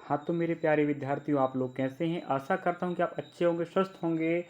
हाँ तो मेरे प्यारे विद्यार्थियों, आप लोग कैसे हैं? आशा करता हूँ कि आप अच्छे होंगे, स्वस्थ होंगे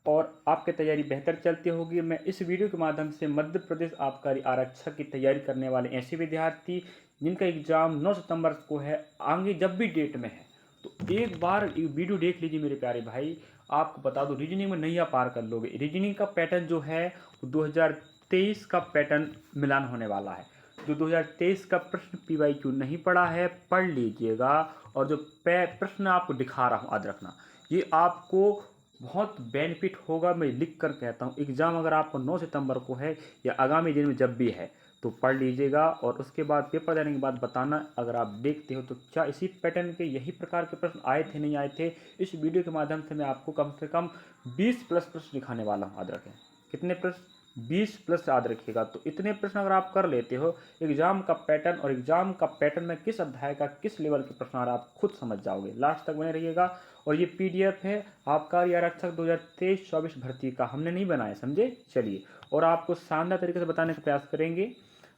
और आपकी तैयारी बेहतर चलती होगी। मैं इस वीडियो के माध्यम से मध्य प्रदेश आबकारी आरक्षक की तैयारी करने वाले ऐसे विद्यार्थी जिनका एग्जाम 9 सितंबर को है, आगे जब भी डेट में है, तो एक बार ये वीडियो देख लीजिए मेरे प्यारे भाई। आपको बता दो, रीजनिंग में नैया पार कर लोगे। रीजनिंग का पैटर्न जो है वो 2023 का पैटर्न मिलान होने वाला है। जो 2023 का प्रश्न PYQ नहीं पढ़ा है, पढ़ लीजिएगा। और जो प्रश्न आपको दिखा रहा हूँ, याद रखना, ये आपको बहुत बेनिफिट होगा। मैं लिख कर कहता हूँ, एग्ज़ाम अगर आपको 9 सितंबर को है या आगामी दिन में जब भी है, तो पढ़ लीजिएगा और उसके बाद पेपर देने के बाद बताना अगर आप देखते हो तो क्या इसी पैटर्न के यही प्रकार के प्रश्न आए थे, नहीं आए थे। इस वीडियो के माध्यम से मैं आपको कम से कम 20 प्लस प्रश्न दिखाने वाला हूँ। याद रखें, कितने प्रश्न? 20 प्लस याद रखिएगा। तो इतने प्रश्न अगर आप कर लेते हो, एग्जाम का पैटर्न और एग्जाम का पैटर्न में किस अध्याय का किस लेवल के प्रश्न आ रहा है आप खुद समझ जाओगे। लास्ट तक बने रहिएगा। और ये PDF है आबकारी आरक्षक 2023-24 भर्ती का, हमने नहीं बनाया, समझे? चलिए, और आपको शानदार तरीके से बताने का प्रयास करेंगे।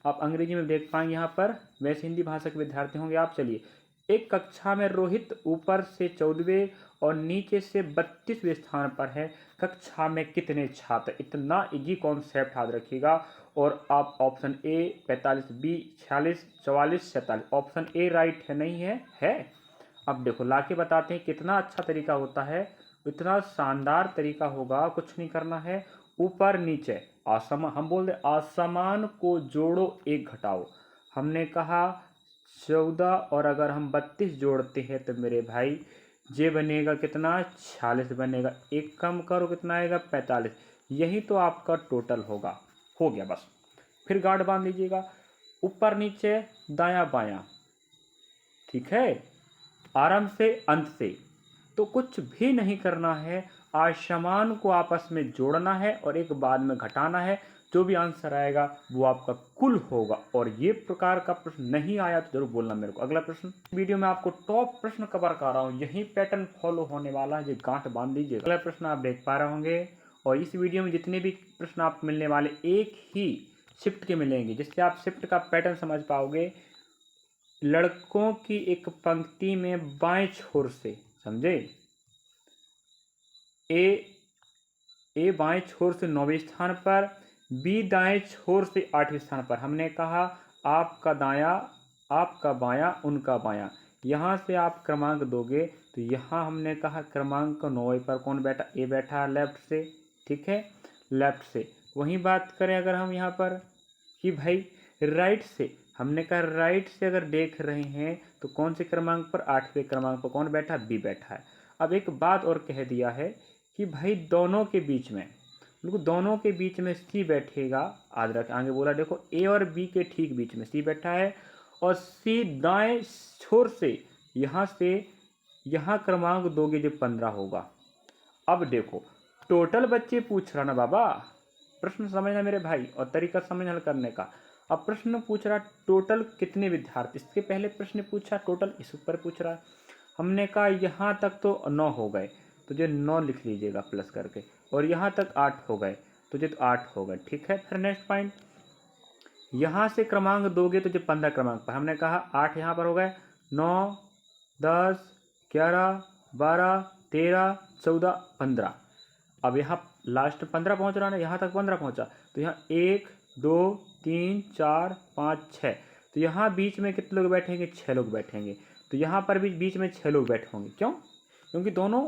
आप अंग्रेजी में देख पाएंगे यहाँ पर, वैसे हिंदी भाषा के विद्यार्थी होंगे आप। चलिए, एक कक्षा में रोहित ऊपर से 14वें और नीचे से 32वें स्थान पर है। कक्षा में कितने छात्र? इतना इजी कॉन्सेप्ट याद रखिएगा। और आप option A 45, B 46, 44, 47, option A right है, नहीं है? है। अब देखो, लाके बताते हैं कितना अच्छा तरीका होता है। इतना शानदार तरीका होगा, कुछ नहीं करना है। ऊपर नीचे आसमान, हम बोल दे आसमान को जोड़ो एक घटाओ। हमने कहा 14 और अगर हम 32 जोड़ते हैं तो मेरे भाई ये बनेगा कितना? 46 बनेगा। एक कम करो, कितना आएगा? 45। यही तो आपका टोटल होगा। हो गया बस। फिर गार्ड बांध लीजिएगा, ऊपर नीचे दायां बायां, ठीक है, आरंभ से अंत से। तो कुछ भी नहीं करना है, आसमान को आपस में जोड़ना है और एक बाद में घटाना है। जो भी आंसर आएगा वो आपका कुल होगा। और ये प्रकार का प्रश्न नहीं आया तो जरूर बोलना मेरे को। अगला प्रश्न, वीडियो में आपको टॉप प्रश्न कवर कर रहा हूँ, यही पैटर्न फॉलो होने वाला है, ये गांठ बांध लीजिए। अगला प्रश्न आप देख पा रहे होंगे। और इस वीडियो में जितने भी प्रश्न आपको मिलने वाले एक ही शिफ्ट के मिलेंगे, जिससे आप शिफ्ट का पैटर्न समझ पाओगे। लड़कों की एक पंक्ति में बाएं छोर से, समझे, ए बाएं छोर से 9वें स्थान पर, बी दाएं छोर से 8वें स्थान पर। हमने कहा आपका दायां, आपका बायां, उनका बायां। यहाँ से आप क्रमांक दोगे तो यहाँ हमने कहा क्रमांक 9वें पर कौन बैठा? ए बैठा लेफ्ट से, ठीक है, लेफ्ट से। वहीं बात करें अगर हम यहाँ पर कि भाई राइट से, हमने कहा राइट से अगर देख रहे हैं तो कौन से क्रमांक पर? 8वें क्रमांक पर कौन बैठा? बी बैठा है। अब एक बात और कह दिया है कि भाई दोनों के बीच में, बिल्कुल दोनों के बीच में सी बैठेगा। याद रखें, आगे बोला देखो, ए और बी के ठीक बीच में सी बैठा है। और सी दाएं छोर से यहाँ क्रमांक दोगे जो 15 होगा। अब देखो, टोटल बच्चे पूछ रहा ना बाबा, प्रश्न समझना मेरे भाई और तरीका समझ हल करने का। अब प्रश्न पूछ रहा टोटल कितने विद्यार्थी, इसके पहले प्रश्न पूछा टोटल, इस ऊपर पूछ रहा है। हमने कहा यहाँ तक तो 9 हो गए, तो जो 9 लिख लीजिएगा प्लस करके। और यहाँ तक 8 हो गए तो जो 8 हो गए, ठीक है। फिर नेक्स्ट पॉइंट, यहाँ से क्रमांक दोगे तो जो 15 क्रमांक पर, हमने कहा 8 यहाँ पर हो गए, 9, 10, 11, 12, 13, 14, 15। अब यहाँ लास्ट 15 पहुँच रहा ना, यहाँ तक 15 पहुँचा, तो यहाँ 1, 2, 3, 4, 5, 6। तो यहाँ बीच में कितने लोग बैठेंगे? 6 लोग बैठेंगे। तो यहाँ पर भी बीच में 6 लोग बैठे होंगे। क्यों? क्योंकि दोनों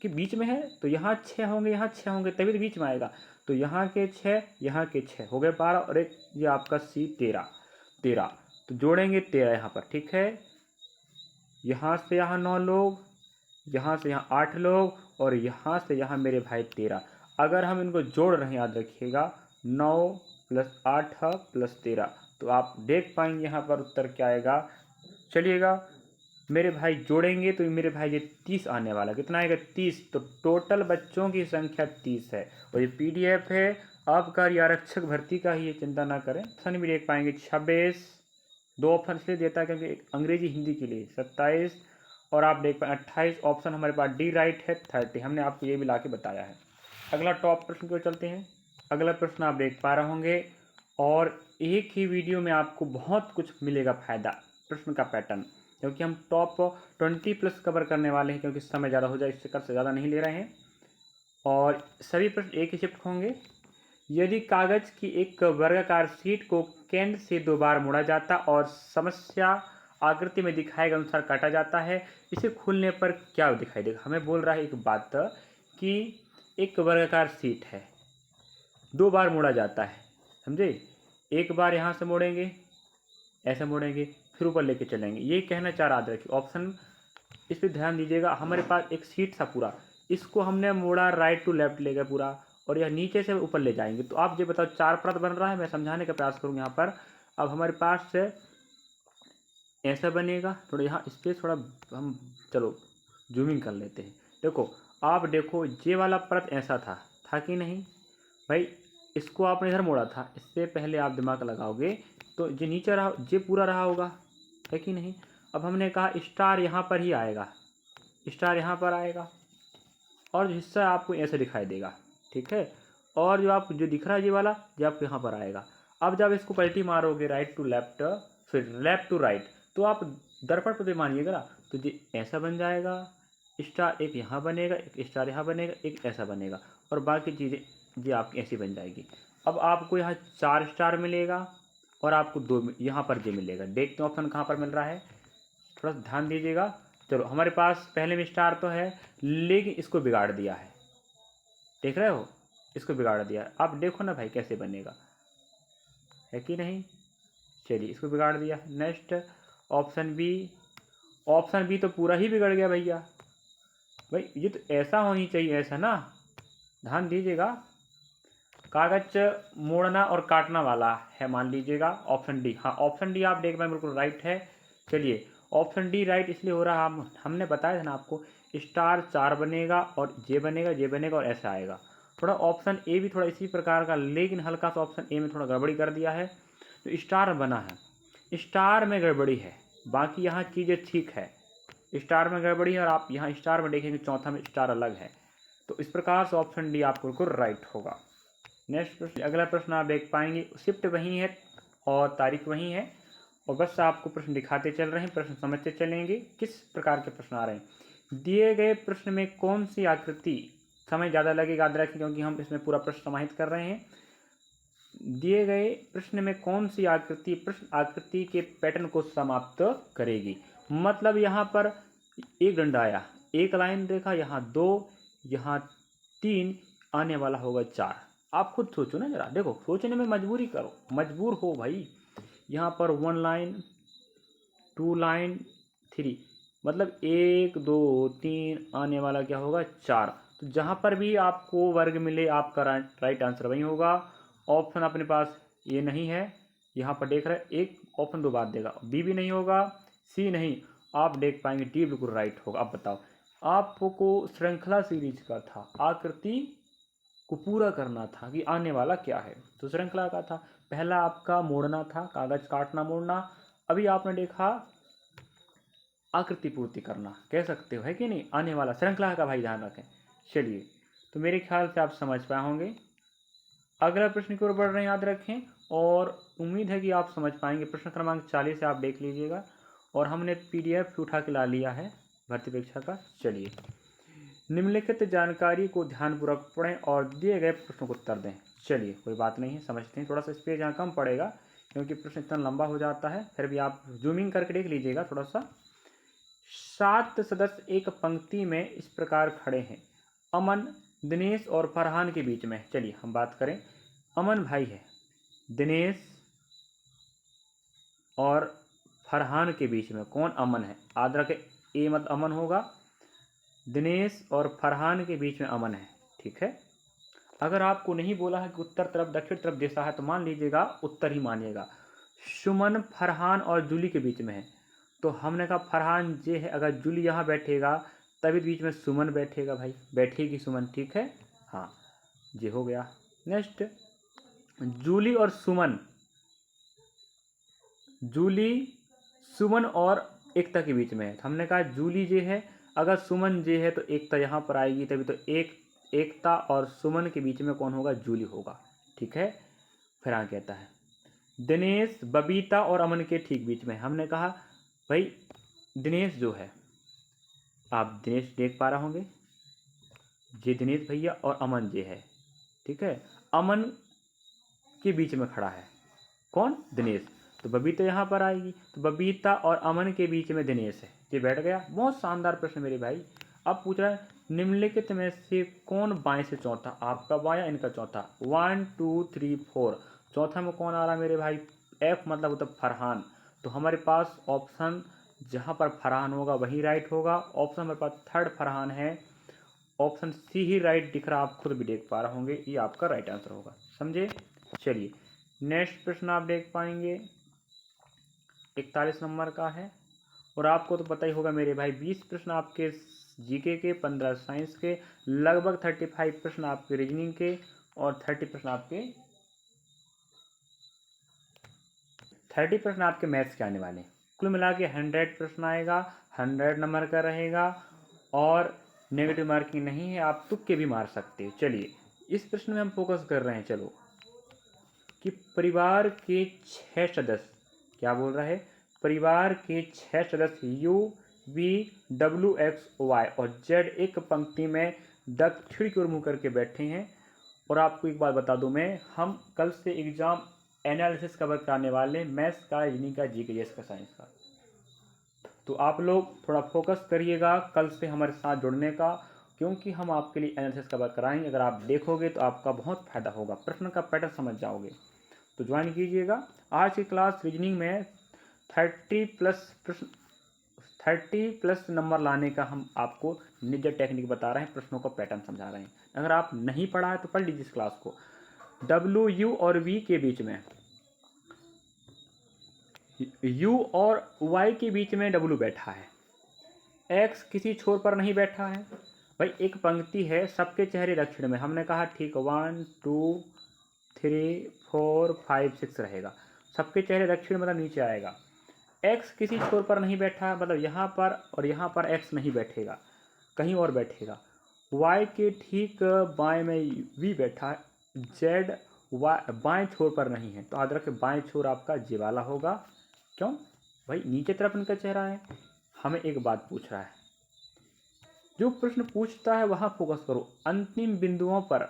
के बीच में है, तो यहाँ 6 होंगे, यहाँ 6 होंगे, तभी तो बीच में आएगा। तो यहाँ के 6, यहाँ के 6 हो गए 12 और एक ये आपका C 13। तो जोड़ेंगे 13 यहाँ पर, ठीक है। यहाँ से यहाँ 9 लोग, यहाँ से यहाँ 8 लोग और यहाँ से यहाँ मेरे भाई 13। अगर हम इनको जोड़ रहे हैं, याद रखिएगा, 9 + 8 + 13, तो आप देख पाएंगे यहाँ पर उत्तर क्या आएगा। चलिएगा मेरे भाई, जोड़ेंगे तो मेरे भाई ये 30 आने वाला। कितना आएगा? 30। तो टोटल बच्चों की संख्या 30 है। और ये PDF है आबकारी आरक्षक भर्ती का ही, ये चिंता ना करें। ऑप्शन भी देख पाएंगे 26, 2 ऑप्शन इसलिए देता है क्योंकि अंग्रेजी हिंदी के लिए 27, और आप देख पाए 28 ऑप्शन हमारे पास डी राइट है 30। हमने आपको ये भी ला के बताया है। अगला टॉप प्रश्न को चलते हैं। अगला प्रश्न आप देख पा रहे होंगे और एक ही वीडियो में आपको बहुत कुछ मिलेगा फायदा। प्रश्न का पैटर्न क्योंकि हम टॉप 20+ कवर करने वाले हैं, क्योंकि समय ज़्यादा हो जाए इससे कर से ज़्यादा नहीं ले रहे हैं। और सभी प्रश्न एक ही शिफ्ट होंगे। यदि कागज की एक वर्गाकार शीट को केंद्र से 2 बार मोड़ा जाता और समस्या आकृति में दिखाए गए अनुसार काटा जाता है, इसे खोलने पर क्या दिखाई देगा। हमें बोल रहा है एक बात कि एक वर्गाकार शीट है, 2 बार मोड़ा जाता है, समझे। एक बार यहाँ से मोड़ेंगे, ऐसे मोड़ेंगे, फिर ऊपर लेके चलेंगे, ये कहना चाह रहा, याद रखिए ऑप्शन, इस पर ध्यान दीजिएगा। हमारे पास एक शीट था पूरा, इसको हमने मोड़ा राइट टू लेफ्ट ले गए पूरा, और यह नीचे से ऊपर ले जाएंगे। तो आप ये बताओ 4 परत बन रहा है, मैं समझाने का प्रयास करूँगा यहाँ पर। अब हमारे पास से ऐसा बनेगा, थोड़ा यहाँ स्पेस थोड़ा हम चलो जूमिंग कर लेते हैं। देखो आप देखो, ये वाला परत ऐसा था कि नहीं भाई, इसको आपने इधर मोड़ा था, इससे पहले आप दिमाग लगाओगे तो ये नीचे रहा, ये पूरा रहा होगा, है कि नहीं। अब हमने कहा स्टार यहाँ पर ही आएगा, स्टार यहाँ पर आएगा, और हिस्सा आपको ऐसे दिखाई देगा, ठीक है। और जो दिख रहा है ये वाला, ये आपको यहाँ पर आएगा। अब जब इसको पलटी मारोगे राइट टू लेफ्ट, फिर लेफ्ट टू राइट, तो आप दर्पण पर मानिएगा ना, तो ये ऐसा बन जाएगा, स्टार एक यहाँ बनेगा, एक स्टार यहाँ बनेगा, एक ऐसा बनेगा, और बाकी चीज़ें ये आपकी ऐसी बन जाएगी। अब आपको यहाँ 4 स्टार मिलेगा, और आपको 2 यहाँ पर जे मिलेगा। देखते हैं ऑप्शन कहाँ पर मिल रहा है, थोड़ा सा ध्यान दीजिएगा। चलो हमारे पास पहले में स्टार तो है, लेकिन इसको बिगाड़ दिया है, देख रहे हो, इसको बिगाड़ दिया। अब देखो ना भाई कैसे बनेगा, है कि नहीं। चलिए इसको बिगाड़ दिया। Next option B, option B तो पूरा ही बिगड़ गया भैया। भाई ये तो ऐसा होनी चाहिए, ऐसा ना, ध्यान दीजिएगा। कागज मोड़ना और काटना वाला है, मान लीजिएगा ऑप्शन डी। हाँ ऑप्शन डी आप देख पाए बिल्कुल राइट है। चलिए ऑप्शन डी राइट इसलिए हो रहा, हमने बताया था ना आपको, स्टार 4 बनेगा, और जे बनेगा, जे बनेगा, और ऐसा आएगा। थोड़ा ऑप्शन ए भी थोड़ा इसी प्रकार का, लेकिन हल्का सा ऑप्शन ए में थोड़ा गड़बड़ी कर दिया है। तो स्टार बना है, स्टार में गड़बड़ी है, बाकी यहाँ चीज़ें ठीक है। स्टार में गड़बड़ी है, और आप यहाँ स्टार में देखेंगे चौथा में स्टार अलग है। तो इस प्रकार से ऑप्शन डी आपको बिल्कुल राइट होगा। नेक्स्ट प्रश्न, अगला प्रश्न आप देख पाएंगे, शिफ्ट वही है और तारीख वही है, और बस आपको प्रश्न दिखाते चल रहे हैं, प्रश्न समझते चलेंगे किस प्रकार के प्रश्न आ रहे हैं। दिए गए प्रश्न में कौन सी आकृति, समय ज़्यादा लगेगा याद रखिए, क्योंकि हम इसमें पूरा प्रश्न समाहित कर रहे हैं। दिए गए प्रश्न में कौन सी आकृति प्रश्न आकृति के पैटर्न को समाप्त करेगी। मतलब यहाँ पर एक डंडा आया, एक लाइन देखा, यहाँ 2, यहाँ 3, आने वाला होगा 4। आप खुद सोचो ना जरा, देखो सोचने में मजबूरी करो, मजबूर हो भाई। यहाँ पर 1 लाइन, 2 लाइन, 3, मतलब 1 2 3, आने वाला क्या होगा 4। तो जहाँ पर भी आपको वर्ग मिले आपका राइट आंसर वही होगा। ऑप्शन अपने पास ये नहीं है, यहाँ पर देख रहे हैं एक ऑप्शन 2 बात देगा, बी भी नहीं होगा, सी नहीं, आप देख पाएंगे डी बिल्कुल राइट होगा। अब बताओ, आपको श्रृंखला सीरीज का था, आकृति को पूरा करना था कि आने वाला क्या है, तो श्रृंखला का था। पहला आपका मोड़ना था, कागज काटना मोड़ना, अभी आपने देखा आकृति पूर्ति करना, कह सकते हो, है कि नहीं, आने वाला श्रृंखला का भाई ध्यान रखें। चलिए तो मेरे ख्याल से आप समझ पाए होंगे। अगला प्रश्न की ओर बढ़ रहे हैं, याद रखें, और उम्मीद है कि आप समझ पाएंगे। प्रश्न क्रमांक 40 से आप देख लीजिएगा, और हमने PDF उठा के ला लिया है भर्ती परीक्षा का। चलिए निम्नलिखित जानकारी को ध्यानपूर्वक पढ़ें और दिए गए प्रश्नों को उत्तर दें। चलिए कोई बात नहीं है, समझते हैं। थोड़ा सा स्पेस यहाँ कम पड़ेगा क्योंकि प्रश्न इतना लंबा हो जाता है, फिर भी आप जूमिंग करके देख लीजिएगा थोड़ा सा। 7 सदस्य एक पंक्ति में इस प्रकार खड़े हैं, अमन, दिनेश और फरहान के बीच में। चलिए हम बात करें, अमन भाई है, दिनेश और फरहान के बीच में कौन अमन है, याद रखें ए मत अमन होगा, दिनेश और फरहान के बीच में अमन है, ठीक है। अगर आपको नहीं बोला है कि उत्तर तरफ दक्षिण तरफ जैसा है, तो मान लीजिएगा उत्तर ही मानिएगा। सुमन फरहान और जूली के बीच में है, तो हमने कहा फरहान जे है, अगर जूली यहाँ बैठेगा तभी बीच में सुमन बैठेगा भाई, बैठेगी सुमन, ठीक है। हाँ ये हो गया। नेक्स्ट, जूली और सुमन, जूली सुमन और एकता के बीच में है, हमने कहा जूली जे है, अगर सुमन जे है तो एकता यहाँ पर आएगी, तभी तो एकता और सुमन के बीच में कौन होगा, जूली होगा, ठीक है। फिर आगे कहता है दिनेश बबीता और अमन के ठीक बीच में, हमने कहा भाई दिनेश जो है, आप दिनेश देख पा रहे होंगे, ये दिनेश भैया और अमन ये है, ठीक है। अमन के बीच में खड़ा है कौन? दिनेश। तो बबीता यहाँ पर आएगी, तो बबीता और अमन के बीच में दिनेश है, ये बैठ गया। बहुत शानदार प्रश्न मेरे भाई। अब पूछ रहा है निम्नलिखित में से कौन बाएं से चौथा, आपका बायां इनका चौथा। 1 2 3 4, चौथा में कौन आ रहा है मेरे भाई? एफ मतलब होता फरहान। तो हमारे पास ऑप्शन जहाँ पर फरहान होगा वही राइट होगा। ऑप्शन हमारे पास थर्ड फरहान है, ऑप्शन सी ही राइट दिख रहा, आप खुद भी देख पा रहे होंगे, ये आपका राइट आंसर होगा, समझे। चलिए नेक्स्ट प्रश्न आप देख पाएंगे 41 नंबर का है। और आपको तो पता ही होगा मेरे भाई 20 प्रश्न आपके जीके के, 15 साइंस के, लगभग 35 प्रश्न आपके रीजनिंग के और 30 प्रश्न आपके मैथ्स के आने वाले हैं। कुल मिला के 100 प्रश्न आएगा, 100 नंबर का रहेगा और नेगेटिव मार्किंग नहीं है, आप तुक्के भी मार सकते हो। चलिए इस प्रश्न में हम फोकस कर रहे हैं, चलो, कि परिवार के 6 सदस्य, क्या बोल रहा है? परिवार के 6 सदस्य U V W X Y और जेड एक पंक्ति में दक्षिण की ओर मुँह करके बैठे हैं। और आपको एक बात बता दूं मैं, हम कल से एग्जाम एनालिसिस कवर कराने वाले, मैथ्स का, रीजनिंग का, जीके का, साइंस का। तो आप लोग थोड़ा फोकस करिएगा कल से हमारे साथ जुड़ने का, क्योंकि हम आपके लिए एनालिसिस कवर कराएंगे। अगर आप देखोगे तो आपका बहुत फायदा होगा, प्रश्न का पैटर्न समझ जाओगे। तो ज्वाइन कीजिएगा। आज की क्लास रीजनिंग में 30+ नंबर लाने का हम आपको निजी टेक्निक बता रहे हैं, प्रश्नों का पैटर्न समझा रहे हैं। अगर आप नहीं पढ़ा है तो पढ़ लीजिए इस क्लास को। डब्ल्यू यू और वी के बीच में, यू और वाई के बीच में डब्ल्यू बैठा है, एक्स किसी छोर पर नहीं बैठा है। भाई एक पंक्ति है, सबके चेहरे दक्षिण में, हमने कहा ठीक 1 2 3 4 5 6 रहेगा। सबके चेहरे दक्षिण मतलब नीचे आएगा। एक्स किसी छोर पर नहीं बैठा, मतलब यहाँ पर और यहाँ पर एक्स नहीं बैठेगा, कहीं और बैठेगा। वाई के ठीक बाएं में वी बैठा है, जेड बाएं छोर पर नहीं है, तो याद रखें बाएं छोर आपका जे वाला होगा। क्यों भाई? नीचे तरफ इनका चेहरा है। हमें एक बात पूछ रहा है, जो प्रश्न पूछता है वहां फोकस करो। अंतिम बिंदुओं पर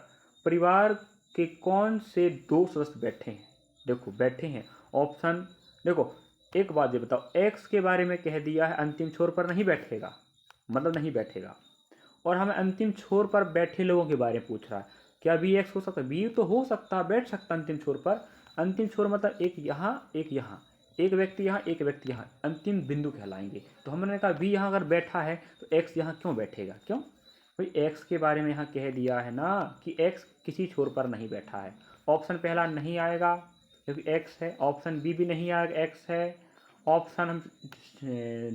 परिवार के कौन से 2 सदस्य बैठे हैं? देखो बैठे हैं, ऑप्शन देखो। एक बात ये बताओ, एक्स के बारे में कह दिया है अंतिम छोर पर नहीं बैठेगा, मतलब नहीं बैठेगा। और हमें अंतिम छोर पर बैठे लोगों के बारे में पूछ रहा है, क्या बी एक्स हो सकता है? बी तो हो सकता है, बैठ सकता अंतिम छोर पर। अंतिम छोर मतलब एक यहाँ एक यहाँ, एक व्यक्ति यहाँ एक व्यक्ति यहाँ, अंतिम बिंदु कहलाएंगे। तो हमने कहा बी यहाँ अगर बैठा है तो एक्स यहाँ क्यों बैठेगा? क्यों भाई? एक्स के बारे में यहाँ कह दिया है ना कि एक्स किसी छोर पर नहीं बैठा है। ऑप्शन पहला नहीं आएगा क्योंकि एक्स है, ऑप्शन बी भी नहीं आएगा, एक्स है। ऑप्शन हम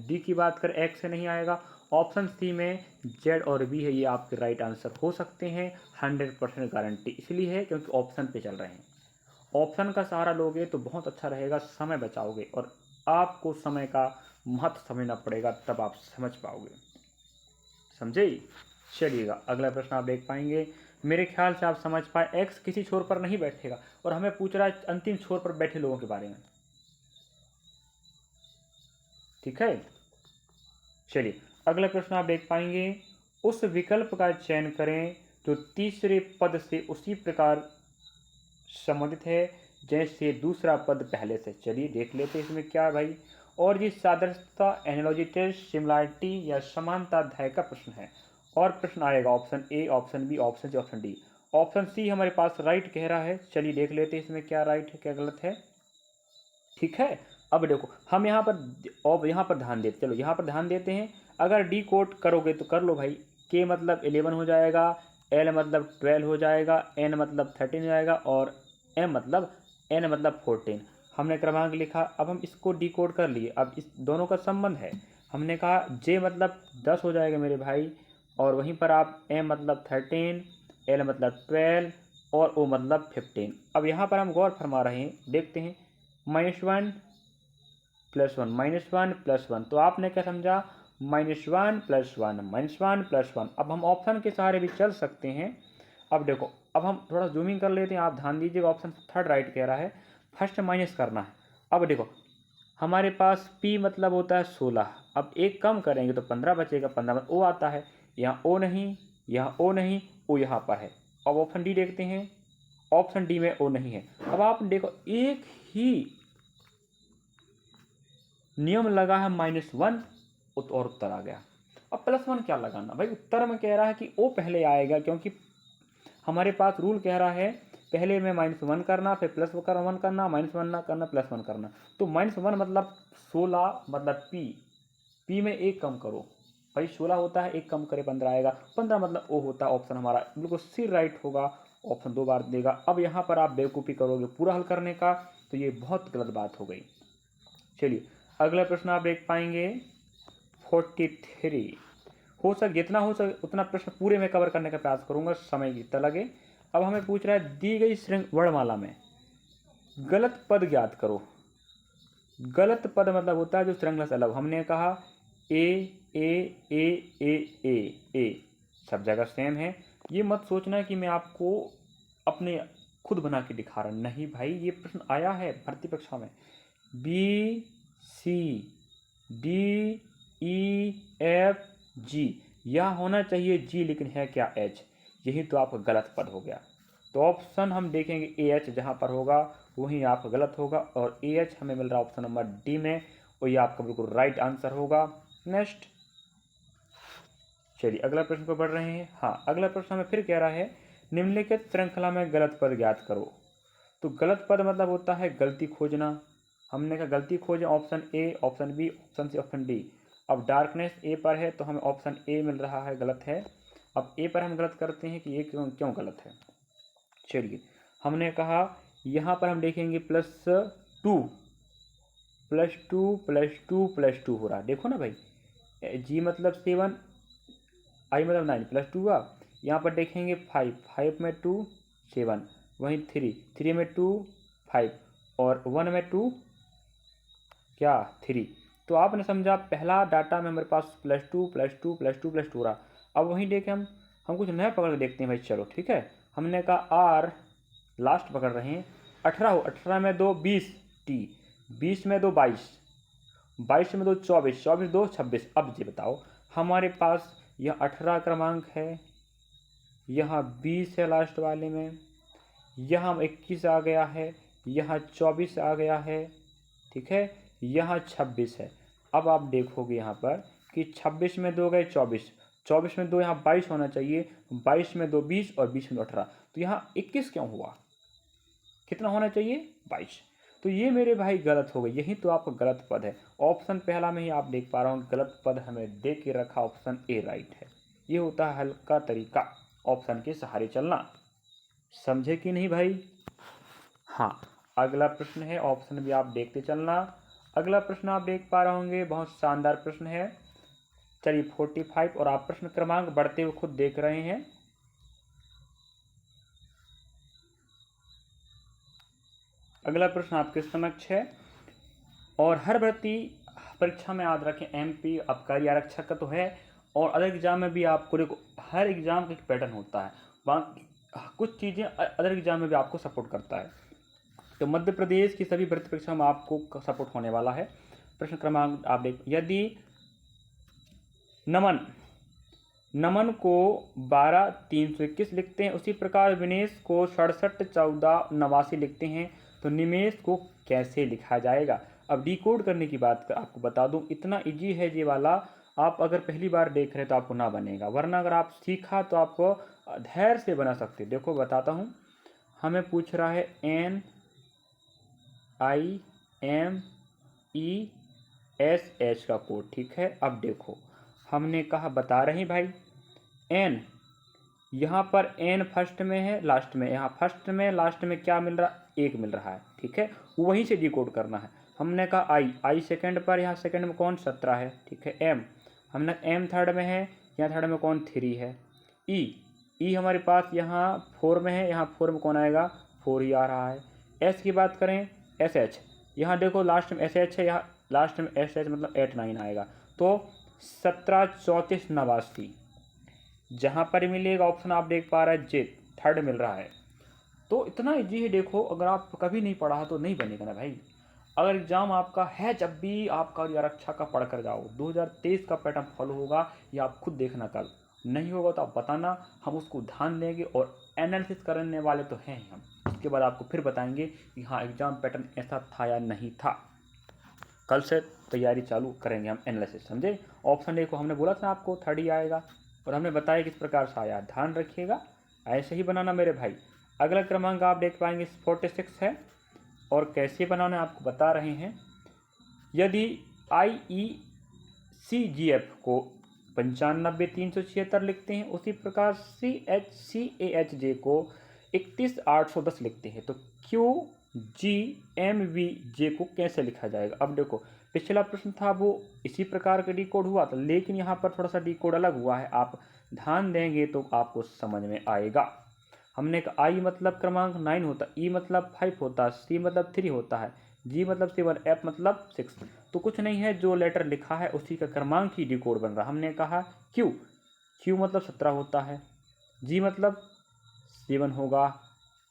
डी की बात करें, एक्स से नहीं आएगा। ऑप्शन सी में जेड और बी है, ये आपके राइट आंसर हो सकते हैं। 100% गारंटी इसलिए है क्योंकि ऑप्शन पे चल रहे हैं। ऑप्शन का सहारा लोगे तो बहुत अच्छा रहेगा, समय बचाओगे और आपको समय का महत्व समझना पड़ेगा, तब आप समझ पाओगे, समझे। चलिएगा अगला प्रश्न आप देख पाएंगे, मेरे ख्याल से आप समझ पाए। एक्स किसी छोर पर नहीं बैठेगा और हमें पूछ रहा है अंतिम छोर पर बैठे लोगों के बारे में, ठीक है। चलिए अगला प्रश्न आप देख पाएंगे, उस विकल्प का चयन करें जो तीसरे पद से उसी प्रकार संबंधित है जैसे दूसरा पद पहले से। चलिए देख लेते हैं इसमें क्या है भाई। और ये सादृश्यता, एनालॉजी टेस्ट, सिमिलरिटी या समानता अध्याय का प्रश्न है। और प्रश्न आएगा option A, option B, option C, option D. Option C हमारे पास राइट कह रहा है। चलिए देख लेते हैं इसमें क्या राइट है क्या गलत है, ठीक है। अब देखो हम यहाँ पर ध्यान देते, चलो यहाँ पर ध्यान देते हैं। अगर डी कोड करोगे तो कर लो भाई। के मतलब 11 हो जाएगा, एल मतलब 12 हो जाएगा, एन मतलब 13 हो जाएगा और एन मतलब 14। हमने क्रमांक लिखा, अब हम इसको डी कोड कर लिए। अब इस दोनों का संबंध है, हमने कहा जे मतलब 10 हो जाएगा मेरे भाई, और वहीं पर आप एम मतलब 13, एल मतलब 12 और ओ मतलब 15। अब यहाँ पर हम गौर फरमा रहे हैं, देखते हैं -1 + 1 -1 + 1, तो आपने क्या समझा? -1 + 1 -1 + 1। अब हम ऑप्शन के सहारे भी चल सकते हैं। अब देखो, अब हम थोड़ा जूमिंग कर लेते हैं, आप ध्यान दीजिएगा। ऑप्शन थर्ड राइट कह रहा है, फर्स्ट माइनस करना है। अब देखो हमारे पास P मतलब होता है 16। अब एक कम करेंगे तो 15 बचेगा, 15 में O आता है, यहाँ O नहीं, यहाँ O नहीं, O यहाँ पर है। अब ऑप्शन डी देखते हैं, ऑप्शन डी में O नहीं है। अब आप देखो एक ही नियम लगा है -1 और उत्तर आ गया। अब +1 क्या लगाना भाई, उत्तर में कह रहा है कि O पहले आएगा, क्योंकि हमारे पास रूल कह रहा है पहले में -1 करना, फिर +1 करना, -1 ना करना, +1 करना। तो -1 मतलब 16 मतलब P में एक कम करो भाई, 16 होता है, एक कम करे 15 आएगा, 15 मतलब O होता है। ऑप्शन हमारा बिल्कुल सी राइट होगा, ऑप्शन 2 बार देगा। अब यहाँ पर आप बेवकूफ़ी करोगे पूरा हल करने का, तो ये बहुत गलत बात हो गई। चलिए अगला प्रश्न आप देख पाएंगे 43। हो सके जितना हो सके उतना प्रश्न पूरे में कवर करने का प्रयास करूंगा, समय जितना लगे। अब हमें पूछ रहा है दी गई वर्णमाला में गलत पद ज्ञात करो। गलत पद मतलब होता है जो श्रृंखला से अलग। हमने कहा ए ए ए ए ए ए सब जगह सेम है। ये मत सोचना कि मैं आपको अपने खुद बना के दिखा रहा, नहीं भाई, ये प्रश्न आया है भर्ती परीक्षा में। B C D E F G, यह होना चाहिए जी, लेकिन है क्या एच, यही तो आपका गलत पद हो गया। तो ऑप्शन हम देखेंगे ए एच जहाँ पर होगा वहीं आपका गलत होगा, और ए एच हमें मिल रहा है ऑप्शन नंबर डी में, और ये आपका बिल्कुल राइट आंसर होगा। नेक्स्ट चलिए अगला प्रश्न पर बढ़ रहे हैं। हाँ, अगला प्रश्न हमें फिर कह रहा है निम्नलिखित श्रृंखला में गलत पद ज्ञात करो। तो गलत पद मतलब होता है गलती खोजना। हमने कहा गलती खोजें, option A, option B, option C, option D. अब डार्कनेस ए पर है तो हमें ऑप्शन ए मिल रहा है, गलत है। अब ए पर हम गलत करते हैं कि ये क्यों गलत है। चलिए हमने कहा यहाँ पर हम देखेंगे +2 +2 हो रहा है, देखो ना भाई, जी मतलब 7, आई मतलब 9, +2 हुआ। यहाँ पर देखेंगे 5 में 2 7, वहीं 3 में 2 5, और 1 में 2 क्या 3। तो आपने समझा, पहला डाटा में हमारे पास +2 हो रहा। अब वहीं देखें हम कुछ नया पकड़ के देखते हैं भाई। चलो ठीक है, हमने कहा आर लास्ट पकड़ रहे हैं। 18 हो, 18 में 2 20 टी, 20 में 2 22, 22 में 2 24, 24 2 26। अब ये बताओ हमारे पास यह 18 क्रमांक है, यहाँ 20 है लास्ट वाले में, यहाँ 21 आ गया है, यहाँ 24 आ गया है, ठीक है, यहाँ 26 है। अब आप देखोगे यहाँ पर कि 26 में 2 गए 24, 24 में 2 यहाँ 22 होना चाहिए, 22 में 2 20, और 20 में 2 18, तो यहाँ 21 क्यों हुआ, कितना होना चाहिए 22। तो ये मेरे भाई गलत हो गई, यही तो आपका गलत पद है। ऑप्शन पहला में ही आप देख पा रहा हूँ गलत पद हमें दे के रखा, ऑप्शन ए राइट है। ये होता है हल का तरीका, ऑप्शन के सहारे चलना। समझे कि नहीं भाई। हाँ, अगला प्रश्न है, ऑप्शन भी आप देखते चलना। अगला प्रश्न आप देख पा रहे होंगे, बहुत शानदार प्रश्न है। चलिए 45, और आप प्रश्न क्रमांक बढ़ते हुए खुद देख रहे हैं। अगला प्रश्न आपके समक्ष है, और हर भर्ती परीक्षा में याद रखें एमपी आबकारी आरक्षक का तो है, और अदर एग्जाम में भी आपको देखो, हर एग्जाम का एक पैटर्न होता है, बाकी कुछ चीज़ें अदर एग्जाम में भी आपको सपोर्ट करता है। तो मध्य प्रदेश की सभी भर्ती परीक्षा में आपको सपोर्ट होने वाला है। प्रश्न क्रमांक आप देख, यदि नमन को 12 321 लिखते हैं, उसी प्रकार विनेश को 67 14 89 लिखते हैं, तो निमेश को कैसे लिखा जाएगा। अब डिकोड करने की बात आपको बता दूं, इतना इजी है ये वाला, आप अगर पहली बार देख रहे हैं तो आपको ना बनेगा, वरना अगर आप सीखा तो आपको धैर्य से बना सकते। देखो बताता हूँ, हमें पूछ रहा है NIMESH का कोड, ठीक है। अब देखो हमने कहा बता रहे हैं भाई, एन यहाँ पर एन फर्स्ट में है, लास्ट में, यहाँ फर्स्ट में लास्ट में क्या मिल रहा, 1 मिल रहा है, ठीक है, वहीं से डिकोड करना है। हमने कहा आई सेकंड पर, यहाँ सेकंड में कौन 17 है, ठीक है। एम हमने एम थर्ड में है, यहाँ थर्ड में कौन 3 है। ई हमारे पास यहाँ 4 में है, यहाँ 4 में कौन आएगा 4 ही आ रहा है। एस की बात करें, एस एच, यहाँ देखो लास्ट में एस एच है, यहाँ लास्ट में एस एच मतलब 8 9 आएगा, तो 17 34 89 जहाँ पर मिलेगा ऑप्शन आप देख पा रहे हैं जे थर्ड मिल रहा है। तो इतना इजी है, देखो अगर आप कभी नहीं पढ़ा तो नहीं बनेगा ना भाई। अगर एग्जाम आपका है, जब भी आपका आरक्षा का पढ़ कर जाओ, 2023 का पैटर्न फॉलो होगा या आप खुद देखना कल, नहीं होगा तो आप बताना, हम उसको ध्यान देंगे और एनालिसिस करने वाले तो हैं ही हम। उसके बाद आपको फिर बताएंगे कि हाँ एग्जाम पैटर्न ऐसा था या नहीं था। कल से तैयारी चालू करेंगे हम एनालिसिस, समझे। ऑप्शन ए को हमने बोला था आपको 30 आएगा और हमने बताया किस प्रकार से आया, ध्यान रखिएगा, ऐसे ही बनाना मेरे भाई। अगला क्रमांक आप देख पाएंगे 46 है और कैसे बनाना आपको बता रहे हैं। यदि IECGF को 95,376 लिखते हैं, उसी प्रकार CHCAHJ को 31,810 लिखते हैं, तो QGMVJ को कैसे लिखा जाएगा। अब देखो पिछला प्रश्न था वो इसी प्रकार का डिकोड हुआ था, लेकिन यहाँ पर थोड़ा सा डिकोड अलग हुआ है, आप ध्यान देंगे तो आपको समझ में आएगा। हमने कहा I मतलब क्रमांक 9 होता है, E मतलब 5 होता है, C मतलब 3 होता है, G मतलब 7, F मतलब 6। तो कुछ नहीं है, जो लेटर लिखा है उसी का क्रमांक ही डिकोड बन रहा। हमने कहा Q मतलब 17 होता है, G मतलब 7 होगा,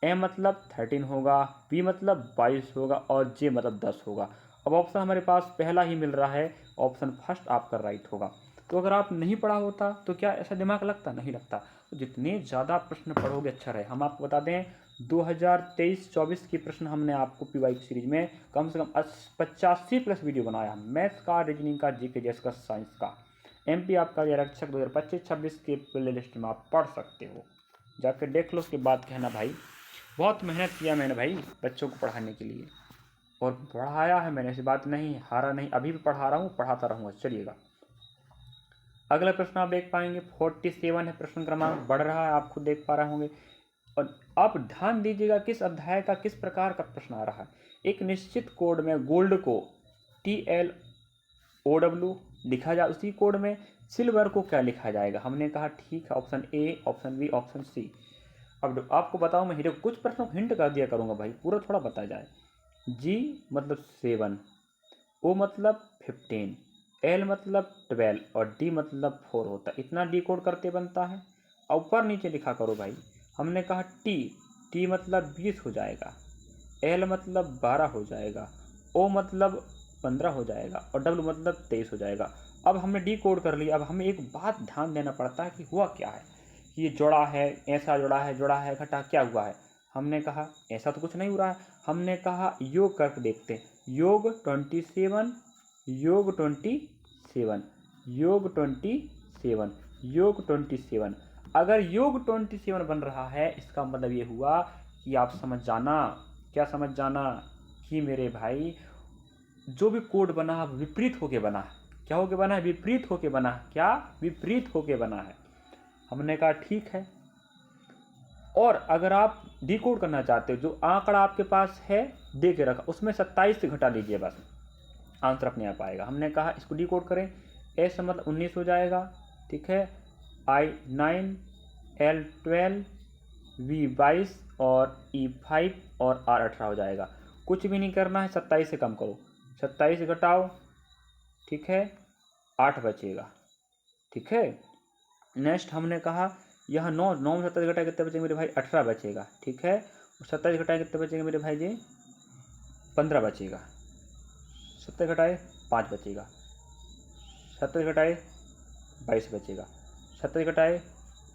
M मतलब 13 होगा, B मतलब 22 होगा और J मतलब 10 होगा। अब ऑप्शन हमारे पास पहला ही मिल रहा है, ऑप्शन फर्स्ट आपका राइट होगा। तो अगर आप नहीं पढ़ा होता तो क्या ऐसा दिमाग लगता, नहीं लगता। तो जितने ज़्यादा प्रश्न पढ़ोगे अच्छा रहे। हम आपको बता दें 2023-24 की प्रश्न हमने आपको PY की सीरीज में कम से कम 85+ वीडियो बनाया, मैथ्स का, रीजनिंग का, GK का, साइंस का। MP आपका आरक्षक 2025-26 के प्ले लिस्ट में आप पढ़ सकते हो, जाकर देख लो, उसके बाद कहना भाई बहुत मेहनत किया मैंने भाई बच्चों को पढ़ाने के लिए, और पढ़ाया है मैंने, ऐसी बात नहीं, हारा नहीं, अभी भी पढ़ा रहा हूँ, पढ़ाता रहूँगा। चलिएगा अगला प्रश्न आप देख पाएंगे 47 है, प्रश्न क्रमांक बढ़ रहा है, आप खुद देख पा रहे होंगे। और आप ध्यान दीजिएगा किस अध्याय का किस प्रकार का प्रश्न आ रहा है। एक निश्चित कोड में गोल्ड को TLOW लिखा जाए, उसी कोड में सिल्वर को क्या लिखा जाएगा। हमने कहा ठीक है, option A, option B, option C. अब आपको बताऊं मैं, हीरो कुछ प्रश्नों को हिंट कर दिया करूंगा भाई, पूरा थोड़ा बता जाए। G मतलब 7, O मतलब 15, L मतलब 12 और D मतलब 4 होता है। इतना डिकोड करते बनता है, और ऊपर नीचे लिखा करो भाई। हमने कहा T मतलब 20 हो जाएगा, L मतलब 12 हो जाएगा, O मतलब 15 हो जाएगा और W मतलब 23 हो जाएगा। अब हमने डिकोड कर लिया। अब हमें एक बात ध्यान देना पड़ता है कि हुआ क्या है, ये जोड़ा है, ऐसा जोड़ा है घटा, क्या हुआ है। हमने कहा ऐसा तो कुछ नहीं हो रहा है। हमने कहा योग करके देखते हैं, योग 27, योग 27, योग 27, योग 27। अगर योग 27 बन रहा है, इसका मतलब ये हुआ कि आप समझ जाना, क्या समझ जाना, कि मेरे भाई जो भी कोड बना है विपरीत होके बना है। क्या होके बना है, विपरीत होके बना है। क्या, विपरीत होके बना है। हमने कहा ठीक है। और अगर आप डिकोड करना चाहते हो, जो आंकड़ा आपके पास है दे के रखा, उसमें 27 से घटा लीजिए, बस आंसर अपने आप आएगा। हमने कहा इसको डिकोड करें, एस मतलब 19 हो जाएगा, ठीक है, I 9, L 12, V 22 और E 5 और R 18 हो जाएगा। कुछ भी नहीं करना है, 27 से कम करो, 27 से घटाओ, ठीक है, 8 बचेगा, ठीक है। नेक्स्ट हमने कहा यह 9 में 27 घटाए कितने बचेंगे मेरे भाई, 18 बचेगा, ठीक है। 27 घटाए कितने बचेंगे मेरे भाई जी, 15 बचेगा। 27 घटाए 5 बचेगा, 27 घटाए 22 बचेगा, 27 घटाए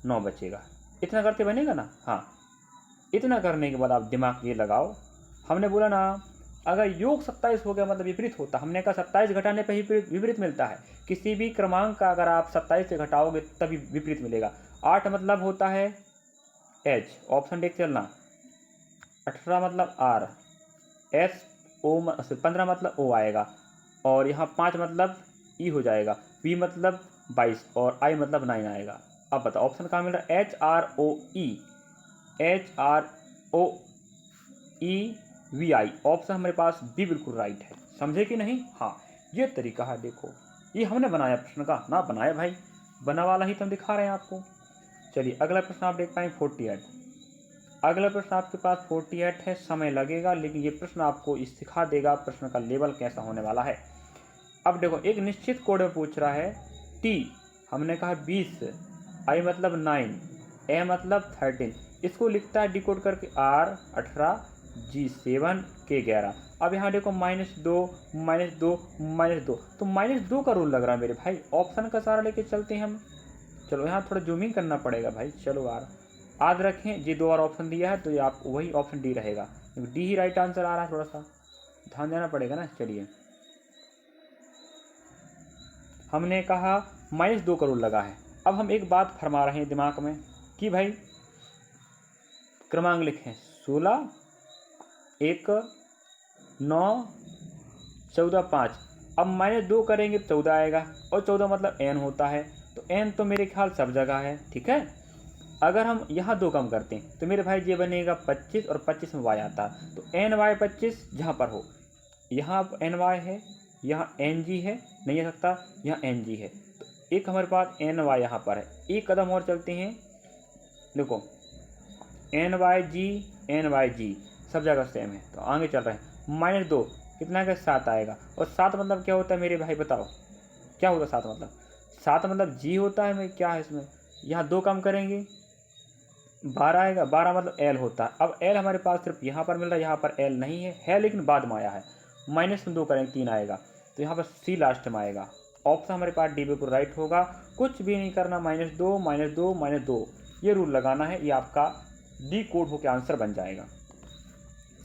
9 बचेगा। इतना करते बनेगा ना। हाँ, इतना करने के बाद आप दिमाग ये लगाओ, हमने बोला ना अगर योग 27 हो गया मतलब विपरीत होता। हमने कहा 27 घटाने पर ही विपरीत मिलता है। किसी भी क्रमांक का अगर आप 27 से घटाओगे तभी विपरीत मिलेगा। 8 मतलब होता है H, ऑप्शन देख चलना। 18 मतलब R, S O 15 मतलब O आएगा, और यहाँ 5 मतलब E हो जाएगा, V मतलब 22 और I मतलब 9 आएगा। अब बताओ ऑप्शन कहाँ मिल रहा है, HROEVI। ऑप्शन हमारे पास B बिल्कुल राइट है, समझे कि नहीं। हाँ, ये तरीका है, देखो ये हमने बनाया प्रश्न का, ना बनाया भाई, बना वाला ही तो हम दिखा रहे हैं आपको। चलिए अगला प्रश्न आप देख पाएंगे 48। अगला प्रश्न आपके पास 48 है, समय लगेगा लेकिन ये प्रश्न आपको सिखा देगा प्रश्न का लेवल कैसा होने वाला है। अब देखो एक निश्चित कोड में पूछ रहा है, T हमने कहा 20, I मतलब 9, A मतलब 13, इसको लिखता है डिकोड करके R 18, G7 K11। अब यहाँ देखो -2 -2 -2, तो -2 का रूल लग रहा है मेरे भाई। ऑप्शन का सहारा लेके चलते हैं हम। चलो यहाँ थोड़ा जूमिंग करना पड़ेगा भाई। चलो यार, याद रखें जी 2 बार ऑप्शन दिया है तो ये आप वही ऑप्शन डी रहेगा। डी ही राइट आंसर आ रहा है, थोड़ा सा ध्यान देना पड़ेगा ना। चलिए, हमने कहा -2 का रूल लगा है। अब हम एक बात फरमा रहे हैं दिमाग में कि भाई क्रमांक लिखें 16 1 9 14 5। अब -2 करेंगे तो 14 आएगा, और 14 मतलब n होता है, तो n तो मेरे ख्याल सब जगह है, ठीक है। अगर हम यहाँ 2 कम करते हैं तो मेरे भाई ये बनेगा 25, और 25 में y आता है, तो NY25 जहाँ पर हो, यहाँ NY है, यहाँ NG है, नहीं आ सकता, यहाँ NG है, तो एक हमारे पास NY यहाँ पर है। एक कदम और चलते हैं, देखो NYG सब जगह सेम है, तो आगे चल रहे हैं। -2 कितना का 7 आएगा, और 7 मतलब क्या होता है मेरे भाई बताओ, क्या होता है 7 मतलब? 7 मतलब G होता है। मैं क्या है इसमें, यहाँ 2 कम करेंगे 12 आएगा, 12 मतलब L होता है। अब L हमारे पास सिर्फ यहाँ पर मिल रहा है, यहाँ पर L नहीं है लेकिन बाद में आया है। -2 करेंगे 3 आएगा, तो यहाँ पर C लास्ट में आएगा। ऑप्शन हमारे पास डी बिल्कुल राइट होगा। कुछ भी नहीं करना, -2 -2 -2 ये रूल लगाना है, ये आपका डी कोड होकर आंसर बन जाएगा।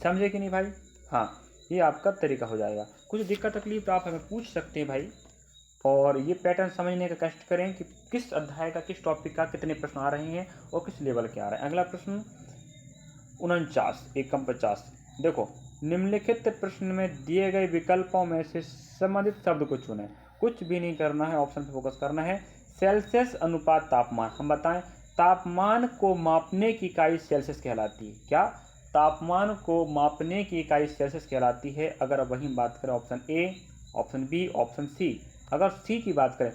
समझे कि नहीं भाई? हाँ, ये आपका तरीका हो जाएगा। कुछ दिक्कत तकलीफ तो आप हमें पूछ सकते हैं भाई, और ये पैटर्न समझने का कष्ट करें कि किस अध्याय का, किस टॉपिक का कितने प्रश्न आ रहे हैं और किस लेवल के आ रहे हैं। अगला प्रश्न 49 एकम 50। देखो, निम्नलिखित प्रश्न में दिए गए विकल्पों में से संबंधित शब्द को चुनें। कुछ भी नहीं करना है, ऑप्शन पर फोकस करना है। सेल्सियस अनुपात तापमान, हम बताएं तापमान को मापने की इकाई सेल्सियस कहलाती है। क्या? तापमान को मापने की इकाई सेल्सियस कहलाती है। अगर अब वहीं बात करें option A, option B, option C. अगर सी की बात करें,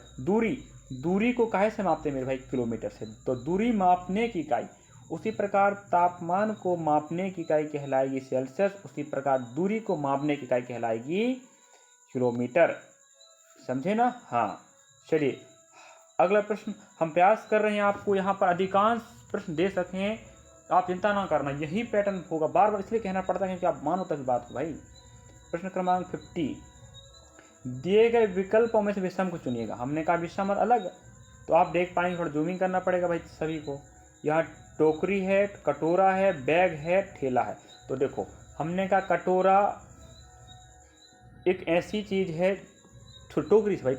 दूरी को काहे से मापते हैं मेरे भाई? किलोमीटर से, तो दूरी मापने की इकाई। उसी प्रकार तापमान को मापने की इकाई कहलाएगी सेल्सियस, उसी प्रकार दूरी को मापने की इकाई कहलाएगी किलोमीटर। समझे ना? हाँ, चलिए अगला प्रश्न हम प्रयास कर रहे हैं आपको यहाँ पर अधिकांश प्रश्न दे सकें। आप चिंता ना करना, यही पैटर्न होगा। बार बार इसलिए कहना पड़ता है क्योंकि आप मानो तभी बात को भाई। प्रश्न क्रमांक 50, दिए गए विकल्पों में से विषम को चुनिएगा। हमने कहा विषम और अलग, तो आप देख पाएंगे, थोड़ा जूमिंग करना पड़ेगा भाई सभी को। यहाँ टोकरी है, कटोरा है, बैग है, ठेला है। तो देखो, हमने कहा कटोरा एक ऐसी चीज है, टोकरी से भाई,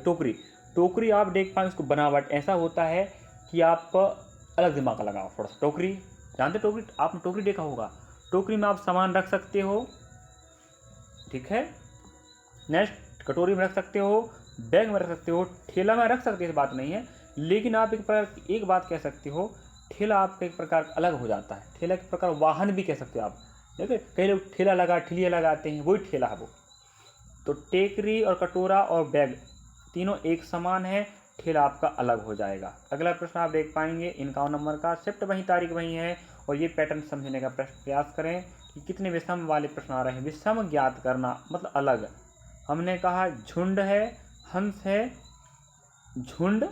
टोकरी आप देख पाएंगे उसको बनावट ऐसा होता है कि आप अलग दिमाग लगाओ थोड़ा सा। टोकरी जानते, टोकरी आपने टोकरी देखा होगा। टोकरी में आप सामान रख सकते हो, ठीक है। नेक्स्ट, कटोरी में रख सकते हो, बैग में रख सकते हो, ठेला में रख सकते हो, इस बात नहीं है। लेकिन आप एक बात कह सकते हो, ठेला आपका एक प्रकार अलग हो जाता है। ठेला एक प्रकार वाहन भी कह सकते हो आप। देखिए कई लोग ठेला ठेलिया लगाते हैं, वही ठेला है वो। तो टेकरी और कटोरा और बैग तीनों एक समान है, ठेला आपका अलग हो जाएगा। अगला प्रश्न आप देख पाएंगे 51 नंबर का। शिफ्ट वही, तारीख वही है, और ये पैटर्न समझने का प्रयास करें कि कितने विषम वाले प्रश्न आ रहे हैं। विषम ज्ञात करना मतलब अलग। हमने कहा झुंड है, हंस है, झुंड,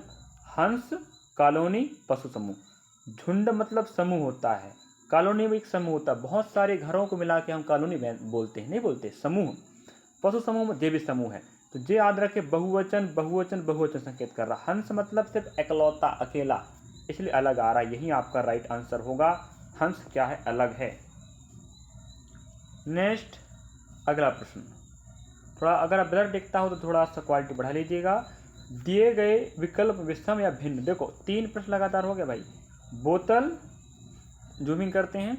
हंस, कॉलोनी, पशु समूह। झुंड मतलब समूह होता है, कॉलोनी में एक समूह होता है। बहुत सारे घरों को मिला के हम कॉलोनी बोलते हैं, नहीं बोलते समूह। पशु समूह में जे भी समूह है, तो जे याद रखे बहुवचन बहुवचन बहुवचन संकेत कर रहा। हंस मतलब सिर्फ एकलौता, अकेला, इसलिए अलग आ रहा है। यही आपका राइट आंसर होगा। हंस क्या है? अलग है। नेक्स्ट अगला प्रश्न, थोड़ा अगर आप ब्लर दिखता हो तो थोड़ा सा क्वालिटी बढ़ा लीजिएगा। दिए गए विकल्प विषम या भिन्न। देखो 3 प्रश्न लगातार हो गया भाई। बोतल, जूमिंग करते हैं,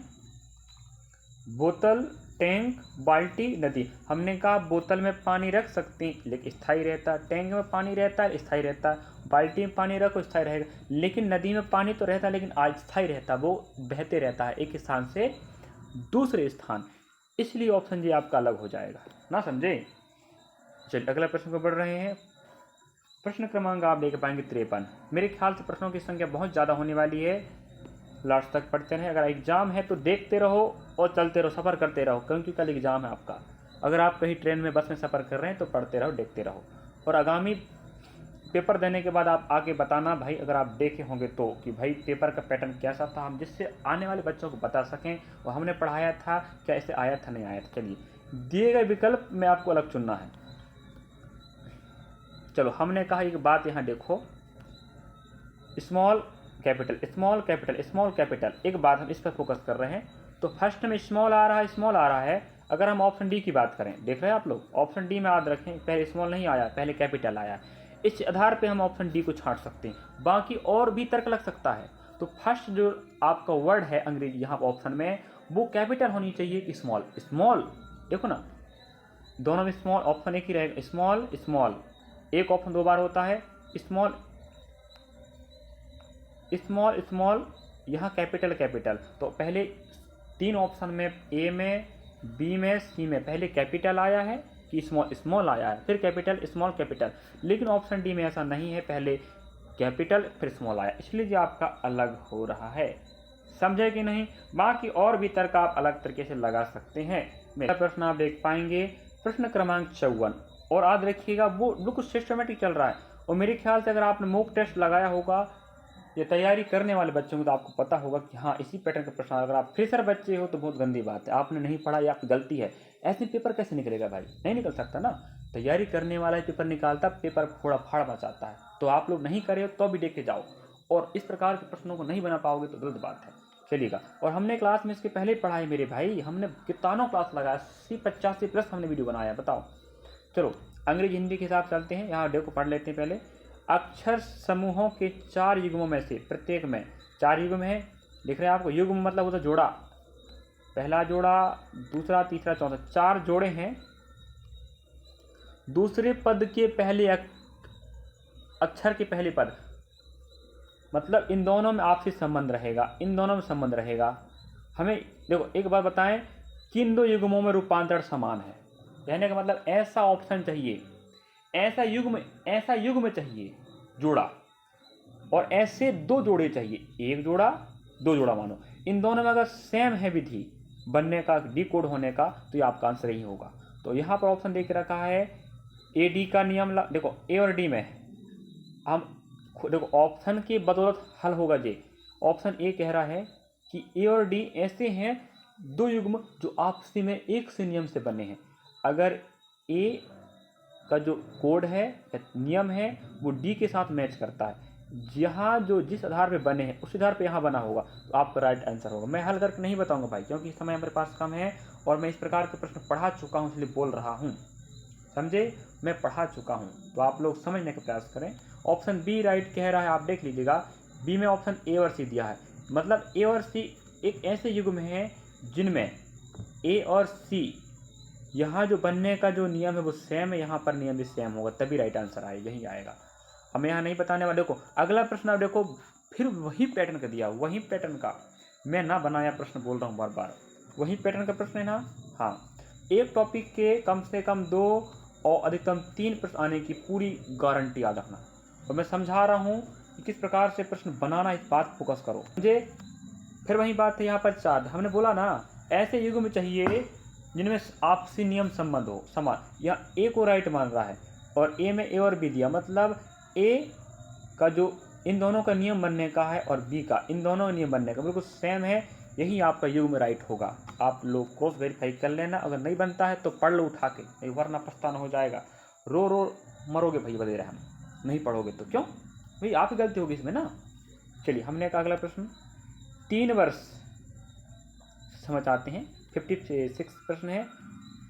बोतल, टैंक, बाल्टी, नदी। हमने कहा बोतल में पानी रख सकते हैं लेकिन स्थायी रहता है, टैंक में पानी रहता है स्थायी रहता है, बाल्टी में पानी रखो स्थायी रहेगा। लेकिन नदी में पानी तो रहता है लेकिन अस्थायी रहता है, वो बहते रहता है एक स्थान से दूसरे स्थान, इसलिए ऑप्शन जी आपका अलग हो जाएगा ना, समझे। चलिए अगला प्रश्न को बढ़ रहे हैं। प्रश्न क्रमांक आप देख पाएंगे 53। मेरे ख्याल से प्रश्नों की संख्या बहुत ज़्यादा होने वाली है, लास्ट तक पढ़ते रहें। अगर एग्जाम है तो देखते रहो और चलते रहो, सफ़र करते रहो, क्योंकि कल एग्जाम है आपका। अगर आप कहीं ट्रेन में, बस में सफ़र कर रहे हैं तो पढ़ते रहो, देखते रहो। और आगामी पेपर देने के बाद आप आके बताना भाई, अगर आप देखे होंगे तो, कि भाई पेपर का पैटर्न कैसा था, हम जिससे आने वाले बच्चों को बता सकें और हमने पढ़ाया था क्या, ऐसे आया था नहीं आया था। चलिए, दिए गए विकल्प में आपको अलग चुनना है। चलो, हमने कहा एक बात यहाँ देखो, small capital small capital small capital, एक बात हम इस पर फोकस कर रहे हैं। तो फर्स्ट में स्मॉल आ रहा है, स्मॉल आ रहा है। अगर हम ऑप्शन डी की बात करें, देख रहे हैं आप लोग, ऑप्शन डी में याद रखें, पहले स्मॉल नहीं आया, पहले कैपिटल आया। इस आधार पे हम ऑप्शन डी को छांट सकते हैं। बाकी और भी तर्क लग सकता है। तो फर्स्ट जो आपका वर्ड है अंग्रेजी यहाँ ऑप्शन में, वो कैपिटल होनी चाहिए कि स्मॉल। स्मॉल देखो ना, दोनों में स्मॉल, ऑप्शन एक ही रहेगा, स्मॉल स्मॉल, एक ऑप्शन दो बार होता है, स्मॉल स्मॉल स्मॉल, यहाँ कैपिटल कैपिटल। तो पहले तीन ऑप्शन में, ए में, बी में, सी में, पहले कैपिटल आया है कि स्मॉल स्मॉल आया है, फिर कैपिटल स्मॉल कैपिटल। लेकिन ऑप्शन डी में ऐसा नहीं है, पहले कैपिटल फिर स्मॉल आया, इसलिए ये आपका अलग हो रहा है। समझे कि नहीं? बाकी और भी तर्क आप अलग तरीके से लगा सकते हैं। मेरा प्रश्न आप देख पाएंगे, प्रश्न क्रमांक 54, और याद रखिएगा वो बिल्कुल सिस्टमेटिक चल रहा है। और मेरे ख्याल से अगर आपने मॉक टेस्ट लगाया होगा, ये तैयारी करने वाले बच्चों को, तो आपको पता होगा कि हाँ इसी पैटर्न का प्रश्न। अगर आप फ्रेशर बच्चे हो तो बहुत गंदी बात है, आपने नहीं पढ़ा, ये आपकी गलती है। ऐसे पेपर कैसे निकलेगा भाई? नहीं निकल सकता ना। तैयारी करने वाला पेपर निकालता, पेपर फोड़ा फाड़ मचाता है। तो आप लोग नहीं करे हो तो भी देख के जाओ, और इस प्रकार के प्रश्नों को नहीं बना पाओगे तो गलत बात है। चलिएगा, और हमने क्लास में इसके पहले पढ़ाई मेरे भाई, हमने कितनों क्लास लगाया, 80-85 हमने वीडियो बनाया, बताओ। चलो, अंग्रेजी हिंदी के हिसाब चलते हैं। यहाँ देखो पढ़ लेते हैं पहले। अक्षर समूहों के 4 युग्मों में से प्रत्येक में 4 युग्म है, दिख रहे हैं आपको। युग्म मतलब होता जोड़ा, पहला जोड़ा, दूसरा, तीसरा, चौथा, 4 जोड़े हैं। दूसरे पद के पहले अक्षर के पहले पद, मतलब इन दोनों में आपसी संबंध रहेगा, इन दोनों में संबंध रहेगा। हमें देखो एक बात बताएं, किन 2 युग्मों में रूपांतरण समान है? कहने का मतलब ऐसा ऑप्शन चाहिए, ऐसा युग्म चाहिए जोड़ा, और ऐसे 2 जोड़े चाहिए, एक जोड़ा 2 जोड़ा मानो। इन दोनों में अगर सेम है विधि बनने का, डिकोड होने का, तो ये आपका आंसर ही होगा। तो यहाँ पर ऑप्शन देख रखा है, ए डी का नियम देखो, ए और डी में हम देखो ऑप्शन की बदौलत हल होगा जे। ऑप्शन ए कह रहा है कि ए और डी ऐसे हैं 2 युग्म जो आपसी में एक से नियम से बने हैं। अगर ए का जो कोड है या नियम है वो डी के साथ मैच करता है, यहाँ जो जिस आधार पे बने हैं उस आधार पे यहाँ बना होगा, तो आपका राइट आंसर होगा। मैं हल करके नहीं बताऊंगा भाई, क्योंकि समय हमारे पास कम है और मैं इस प्रकार के प्रश्न पढ़ा चुका हूँ, इसलिए बोल रहा हूँ। समझे? मैं पढ़ा चुका हूँ, तो आप लोग समझने का प्रयास करें। ऑप्शन बी राइट कह रहा है, आप देख लीजिएगा। बी में ऑप्शन ए और सी दिया है, मतलब ए और सी एक ऐसे युग्म है जिनमें ए और सी यहाँ जो बनने का जो नियम है वो सेम है, यहाँ पर नियम भी सेम होगा, तभी राइट आंसर आएगा, यही आएगा। हमें यहाँ नहीं बताने वाले। देखो अगला प्रश्न आप देखो, फिर वही पैटर्न का दिया, वही पैटर्न का, मैं ना बनाया प्रश्न बोल रहा हूँ बार बार, वही पैटर्न का प्रश्न है ना। हाँ, एक टॉपिक के कम से कम 2 और अधिकतम 3 प्रश्न आने की पूरी गारंटी याद रखना। और मैं समझा रहा हूँ कि किस प्रकार से प्रश्न बनाना, इस बात फोकस करो मुझे। फिर वही बात है यहाँ पर 4, हमने बोला ना ऐसे युग्म चाहिए जिनमें आपसी नियम संबंध हो समान। यहाँ ए को राइट मान रहा है और ए में ए और बी दिया, मतलब ए का जो इन दोनों का नियम बनने का है और बी का इन दोनों नियम बनने का बिल्कुल सेम है, यही आपका युग्म राइट होगा। आप लोग क्रॉस वेरीफाई कर लेना, अगर नहीं बनता है तो पढ़ लो उठा के, नहीं वरना पछताना हो जाएगा, रो रो मरोगे भाई बदे हम नहीं पढ़ोगे तो। क्यों भाई, आपकी गलती होगी इसमें ना। चलिए, हमने का अगला प्रश्न 3 वर्ष समझ आते हैं। 56 प्रश्न है,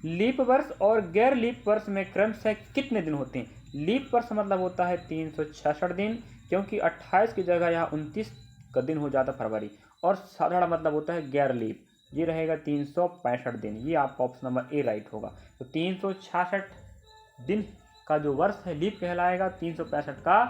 लीप वर्ष और गैर लीप वर्ष में क्रमशः कितने दिन होते हैं? लीप वर्ष मतलब होता है 366 दिन, क्योंकि 28 की जगह यहाँ 29 का दिन हो जाता फरवरी। और साधारण मतलब होता है गैर लीप, ये रहेगा 365 दिन। ये आपका ऑप्शन नंबर ए राइट होगा। तो 366 दिन का जो वर्ष है लीप कहलाएगा, 365 का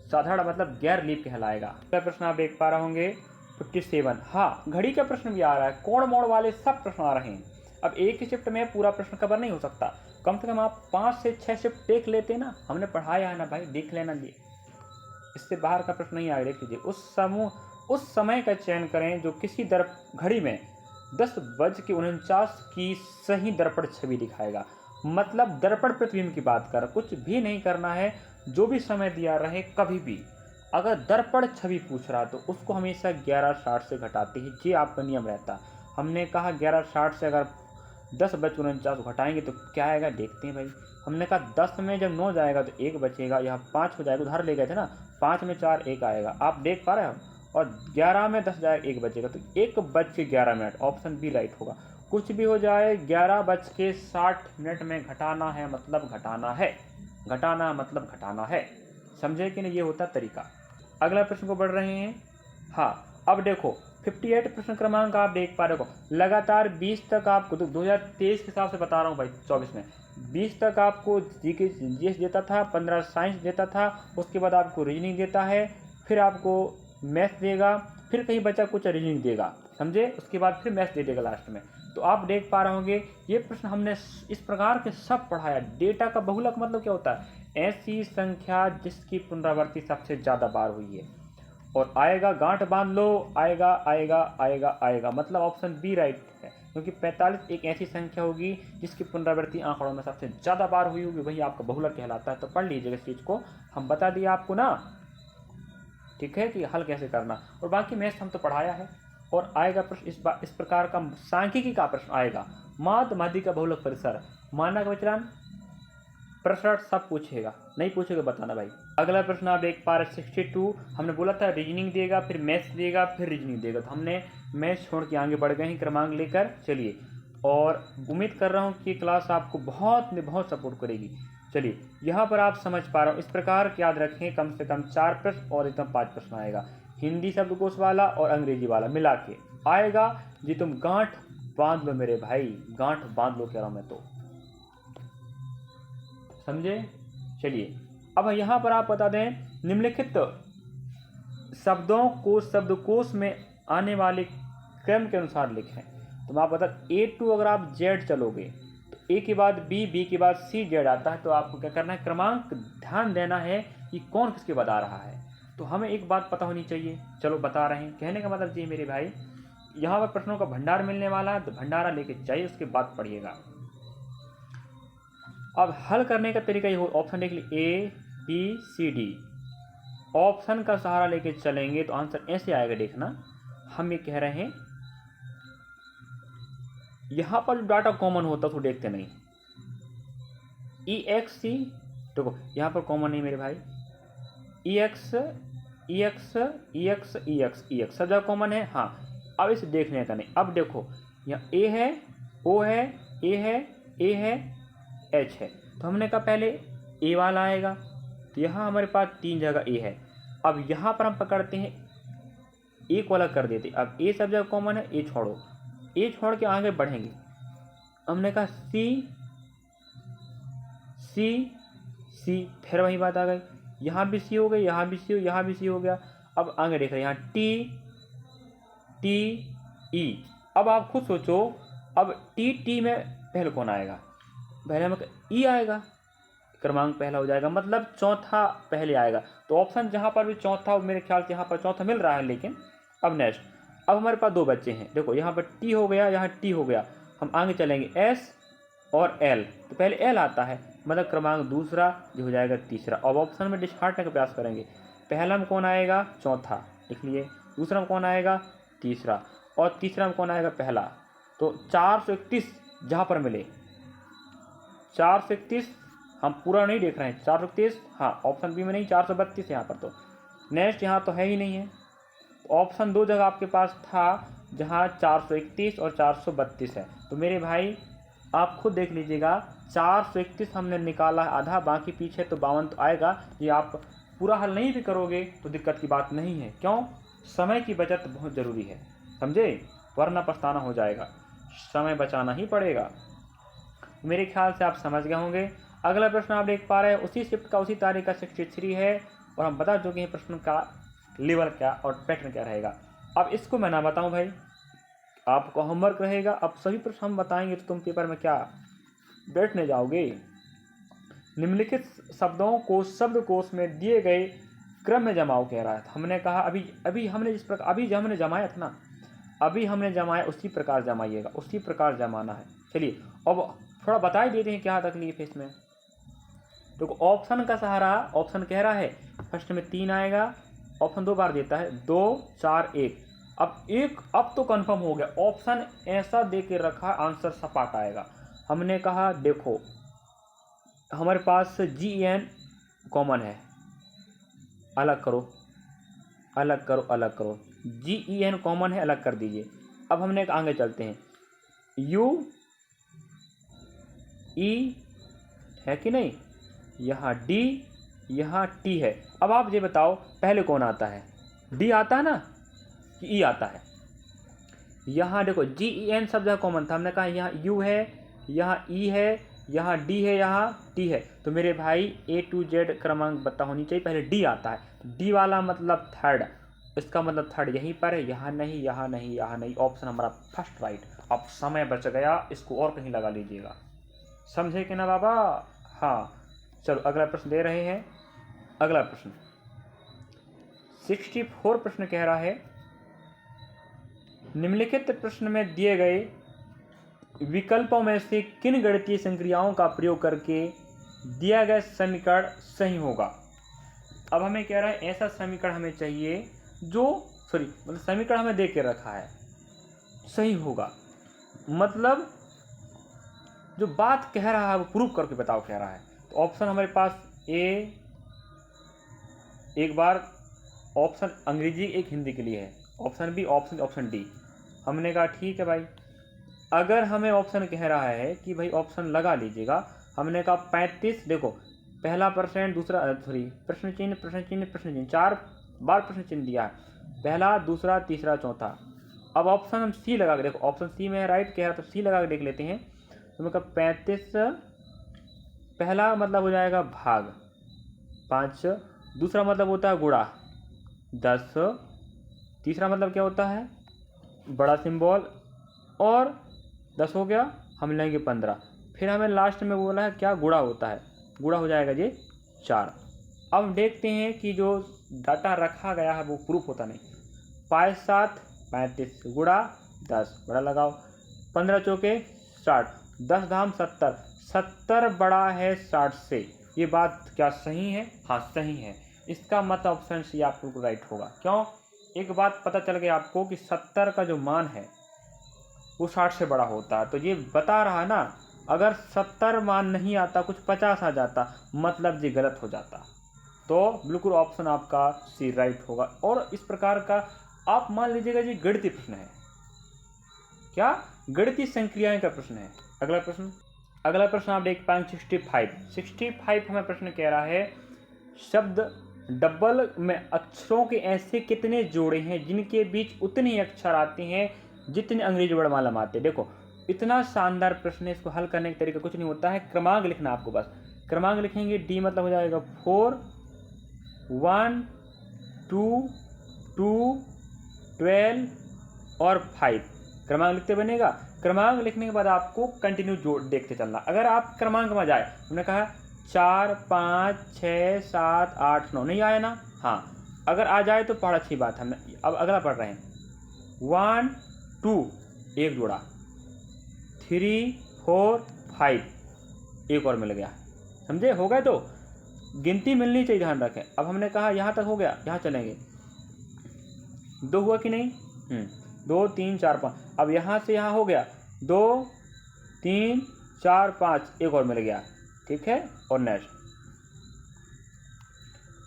साधारण मतलब गैर लीप कहलाएगा। अगला प्रश्न आप देख पा रहे होंगे 57। हाँ, घड़ी का प्रश्न भी आ रहा है, कोण मोड़ वाले सब प्रश्न आ रहे हैं। अब एक ही शिफ्ट में पूरा प्रश्न कवर नहीं हो सकता, कम से कम आप 5 से 6 शिफ्ट देख लेते ना, हमने पढ़ाया है ना भाई, देख लेना। ये इससे बाहर का प्रश्न नहीं आया। देख लीजिए, उस समय का चयन करें जो किसी घड़ी में 10:49 की सही दर्पण छवि दिखाएगा। मतलब दर्पण प्रतिबिंब की बात कर, कुछ भी नहीं करना है, जो भी समय दिया रहे कभी भी अगर दर्पण छवि पूछ रहा तो उसको हमेशा 11:60 से घटाते ही, ये आपका नियम रहता। हमने कहा 11:60 से अगर 10:49 घटाएंगे तो क्या आएगा देखते हैं भाई। हमने कहा 10 में जब 9 जाएगा तो 1 बचेगा, यहाँ 5 हो जाएगा, उधार ले गए थे ना, 5 में 4 1 आएगा, आप देख पा रहे हो। और 11 में 10 जाएगा 1 बचेगा, तो 1:11 ऑप्शन बी राइट होगा। कुछ भी हो जाए 11:60 में घटाना है मतलब घटाना है, घटाना मतलब घटाना है, समझे कि नहीं, ये होता तरीका। अगला प्रश्न को बढ़ रहे हैं। हाँ अब देखो 58 प्रश्न क्रमांक आप देख पा रहे हो, लगातार 20 तक आपको, तो 2023 के हिसाब से बता रहा हूँ भाई, 24 में 20 तक आपको जीके जीएस देता था, 15 साइंस देता था, उसके बाद आपको रीजनिंग देता है, फिर आपको मैथ देगा, फिर कहीं बचा कुछ रीजनिंग देगा, समझे, उसके बाद फिर मैथ दे देगा लास्ट में। तो आप देख पा रहे होंगे ये प्रश्न हमने इस प्रकार के सब पढ़ाया। डेटा का बहुलक मतलब क्या होता है, ऐसी संख्या जिसकी पुनरावृत्ति सबसे ज़्यादा बार हुई है। और आएगा गांठ बांध लो, आएगा आएगा आएगा आएगा, मतलब ऑप्शन बी राइट है, क्योंकि 45 एक ऐसी संख्या होगी जिसकी पुनरावृत्ति आंकड़ों में सबसे ज़्यादा बार हुई होगी, वही आपका बहुलक कहलाता है। तो पढ़ लीजिएगा इस चीज़ को, हम बता दिए आपको ना, ठीक है, कि हल कैसे करना, और बाकी मैथ्स हम तो पढ़ाया है। और आएगा प्रश्न इस प्रकार का सांख्यिकी का प्रश्न आएगा, माध्य माध्य का बहुलक परिसर, मानक विचलन, प्रश्न सब पूछेगा, नहीं पूछेगा बताना भाई। अगला प्रश्न आप देख पा रहे 62, हमने बोला था रीजनिंग देगा, फिर मैथ्स देगा, फिर रीजनिंग देगा, तो हमने मैथ्स छोड़ के आगे बढ़ गए हैं क्रमांक लेकर। चलिए, और उम्मीद कर रहा हूँ कि क्लास आपको बहुत सपोर्ट करेगी। चलिए यहाँ पर आप समझ पा रहा हूँ, इस प्रकार याद रखें, कम से कम 4 प्रश्न और एकदम 5 प्रश्न आएगा, हिंदी शब्दकोश वाला और अंग्रेजी वाला मिला के आएगा जी। तुम गांठ बांध लो मेरे भाई, गांठ बांध लो कह रहा हूँ मैं, तो समझे। चलिए अब यहाँ पर आप बता दें, निम्नलिखित शब्दों को शब्दकोश में आने वाले क्रम के अनुसार लिखें। तो मैं आप बता, A अगर आप Z चलोगे तो A के बाद B, B के बाद C, Z आता है, तो आपको क्या करना है, क्रमांक ध्यान देना है कि कौन किसके बाद आ रहा है। तो हमें एक बात पता होनी चाहिए, चलो बता रहे हैं, कहने का मतलब जी मेरे भाई, यहाँ पर प्रश्नों का भंडार मिलने वाला है, तो भंडारा लेके चाहिए, उसके बाद पढ़िएगा। अब हल करने का तरीका ये हो, ऑप्शन देख लीजिए ABCD, ऑप्शन का सहारा लेके चलेंगे तो आंसर ऐसे आएगा, देखना। हम ये कह रहे हैं यहां पर जो डाटा कॉमन होता है तो देखते नहीं, EXC देखो यहां पर कॉमन नहीं मेरे भाई, EX EX EX EX EX सब जगह कॉमन है। हाँ अब इसे देखने का नहीं, अब देखो यहाँ A है, O है, A है, A है, H है, तो हमने कहा पहले A वाला आएगा, तो यहाँ हमारे पास 3 जगह A है। अब यहाँ पर हम पकड़ते हैं, A को अलग कर देते, अब A सब जगह कॉमन है, A छोड़ो, A छोड़ के आगे बढ़ेंगे, हमने कहा C C C, फिर वही बात आ गई, यहाँ भी C हो गई, यहाँ भी C हो, यहाँ भी C हो गया। अब आगे देख रहे हैं यहाँ T T E, अब आप खुद सोचो, अब T में पहले कौन आएगा, पहले हम E आएगा, क्रमांक पहला हो जाएगा, मतलब चौथा पहले आएगा। तो ऑप्शन जहाँ पर भी चौथा, मेरे ख्याल से यहाँ पर चौथा मिल रहा है, लेकिन अब नेक्स्ट, अब हमारे पास 2 बच्चे हैं, देखो यहाँ पर T हो गया, यहाँ T हो गया, हम आगे चलेंगे S और L, तो पहले L आता है, मतलब क्रमांक दूसरा जो हो जाएगा तीसरा। अब ऑप्शन में डिस्कार्टने का प्रयास करेंगे, पहला में कौन आएगा, चौथा, लिख लिए, दूसरा में कौन आएगा, तीसरा, और तीसरा में कौन आएगा, पहला। तो 431 जहाँ पर मिले, 431 हम पूरा नहीं देख रहे हैं, 431, हाँ ऑप्शन बी में नहीं, 432 यहाँ पर, तो नेक्स्ट यहाँ तो है ही नहीं है। तो ऑप्शन 2 जगह आपके पास था जहाँ 431 और 432 है, तो मेरे भाई आप खुद देख लीजिएगा, 431 हमने निकाला आधा, बाकी पीछे तो 52 तो आएगा। ये आप पूरा हल नहीं भी करोगे तो दिक्कत की बात नहीं है, क्यों, समय की बचत बहुत ज़रूरी है, समझे, वरना पछताना हो जाएगा, समय बचाना ही पड़ेगा। मेरे ख्याल से आप समझ गए होंगे। अगला प्रश्न आप देख पा रहे हैं, उसी शिफ्ट का उसी तारीख का 63 है, और हम बता चुके हैं प्रश्न का लेवल क्या और पैटर्न क्या रहेगा। अब इसको मैं ना बताऊं भाई, आपको होमवर्क रहेगा, अब सभी प्रश्न हम बताएंगे तो तुम पेपर में क्या बैठने जाओगे। निम्नलिखित शब्दों को शब्दकोश में दिए गए क्रम में जमाओ कह रहा है। हमने कहा अभी हमने जिस प्रकार अभी हमने जमाया था ना, अभी हमने जमाया उसी प्रकार जमाइएगा, उसी प्रकार जमाना है। चलिए अब थोड़ा बता ही देते हैं क्या तकलीफ है इसमें। देखो ऑप्शन का सहारा, ऑप्शन कह रहा है फर्स्ट में 3 आएगा, ऑप्शन 2 बार देता है, 2 4 1। अब तो कंफर्म हो गया, ऑप्शन ऐसा दे के रखा, आंसर सपाट आएगा। हमने कहा देखो हमारे पास GN कॉमन है, अलग करो अलग करो अलग करो, GEN कॉमन है, अलग कर दीजिए। अब हमने आगे चलते हैं, UE है कि नहीं, यहाँ D, यहाँ T है। अब आप ये बताओ पहले कौन आता है, D आता है ना कि E आता है? यहाँ देखो GEN सब जगह कॉमन था, हमने कहा यहाँ U है, यहाँ E है, यहाँ D है, यहाँ T है। तो मेरे भाई A to Z क्रमांक पता होनी चाहिए, पहले D आता है, D वाला मतलब थर्ड, इसका मतलब थर्ड यहीं पर है, यहाँ नहीं, यहाँ नहीं, यहाँ नहीं। ऑप्शन हमारा फर्स्ट राइट। अब समय बच गया, इसको और कहीं लगा लीजिएगा, समझे कि ना बाबा? हाँ चलो अगला प्रश्न दे रहे हैं। अगला प्रश्न 64 प्रश्न कह रहा है, निम्नलिखित प्रश्न में दिए गए विकल्पों में से किन गणितीय संक्रियाओं का प्रयोग करके दिया गया समीकरण सही होगा? अब हमें कह रहा है ऐसा समीकरण हमें चाहिए जो मतलब समीकरण हमें दे के रखा है सही होगा, मतलब जो बात कह रहा है वो प्रूव करके बताओ कह रहा है। तो ऑप्शन हमारे पास ए, एक बार ऑप्शन अंग्रेजी एक हिंदी के लिए है, ऑप्शन बी, ऑप्शन डी। हमने कहा ठीक है भाई, अगर हमें ऑप्शन कह रहा है कि भाई ऑप्शन लगा लीजिएगा, हमने कहा 35, देखो पहला परसेंट, दूसरा प्रश्न चिन्ह 4 बार प्रश्न चिन्ह दिया है, पहला दूसरा तीसरा चौथा। अब ऑप्शन हम सी लगा के देखो, ऑप्शन सी में राइट कह रहा तो सी लगा के देख लेते हैं। तो मैं कहा 35 पहला मतलब हो जाएगा भाग 5, दूसरा मतलब होता है गुणा 10, तीसरा मतलब क्या होता है बड़ा सिंबल, और 10 हो गया, हम लेंगे 15, फिर हमें लास्ट में बोला है क्या गुणा होता है, गुणा हो जाएगा ये 4। अब देखते हैं कि जो डाटा रखा गया है वो प्रूफ होता नहीं। 5 7 35 गुणा 10, बड़ा लगाओ, 15 चौके 60, 10 धाम 70, 70 बड़ा है 60 से। ये बात क्या सही है? हाँ सही है। इसका मतलब ऑप्शन सी आपको राइट होगा। क्यों? एक बात पता चल गई आपको कि 70 का जो मान है वो 60 से बड़ा होता है। तो ये बता रहा है ना, अगर 70 मान नहीं आता, कुछ 50 आ जाता, मतलब ये गलत हो जाता। तो बिल्कुल ऑप्शन आपका सी राइट होगा। और इस प्रकार का आप मान लीजिएगा ये गणितीय प्रश्न है, क्या गणितीय संक्रियाएं का प्रश्न है। अगला प्रश्न आप देख पाएंगे 65 हमें प्रश्न कह रहा है, शब्द डबल में अक्षरों के ऐसे कितने जोड़े हैं जिनके बीच उतने ही अक्षर आते हैं जितने अंग्रेजी वर्णमाला में आते हैं। देखो इतना शानदार प्रश्न है, इसको हल करने का तरीका कुछ नहीं होता है, क्रमांक लिखना आपको, बस क्रमांक लिखेंगे। डी मतलब हो जाएगा 4 1 2 2 12 और 5, क्रमांक लिखते बनेगा। क्रमांक लिखने के बाद आपको कंटिन्यू जोड़ देखते चलना। अगर आप क्रमांक में जाए, हमने कहा 4 5 6 7 8 9, नहीं आया ना? हाँ, अगर आ जाए तो पढ़ अच्छी बात। हमने अब अगला पढ़ रहे हैं 1 2 एक जोड़ा, 3 4 5 एक और मिल गया, समझे? हो गए? तो गिनती मिलनी चाहिए, ध्यान रखें। अब हमने कहा यहाँ तक हो गया, यहाँ चलेंगे, 2 हुआ कि नहीं? 2 3 4 5। अब यहाँ से यहाँ हो गया 2 3 4 5, एक और मिल गया, ठीक है। और नेक्स्ट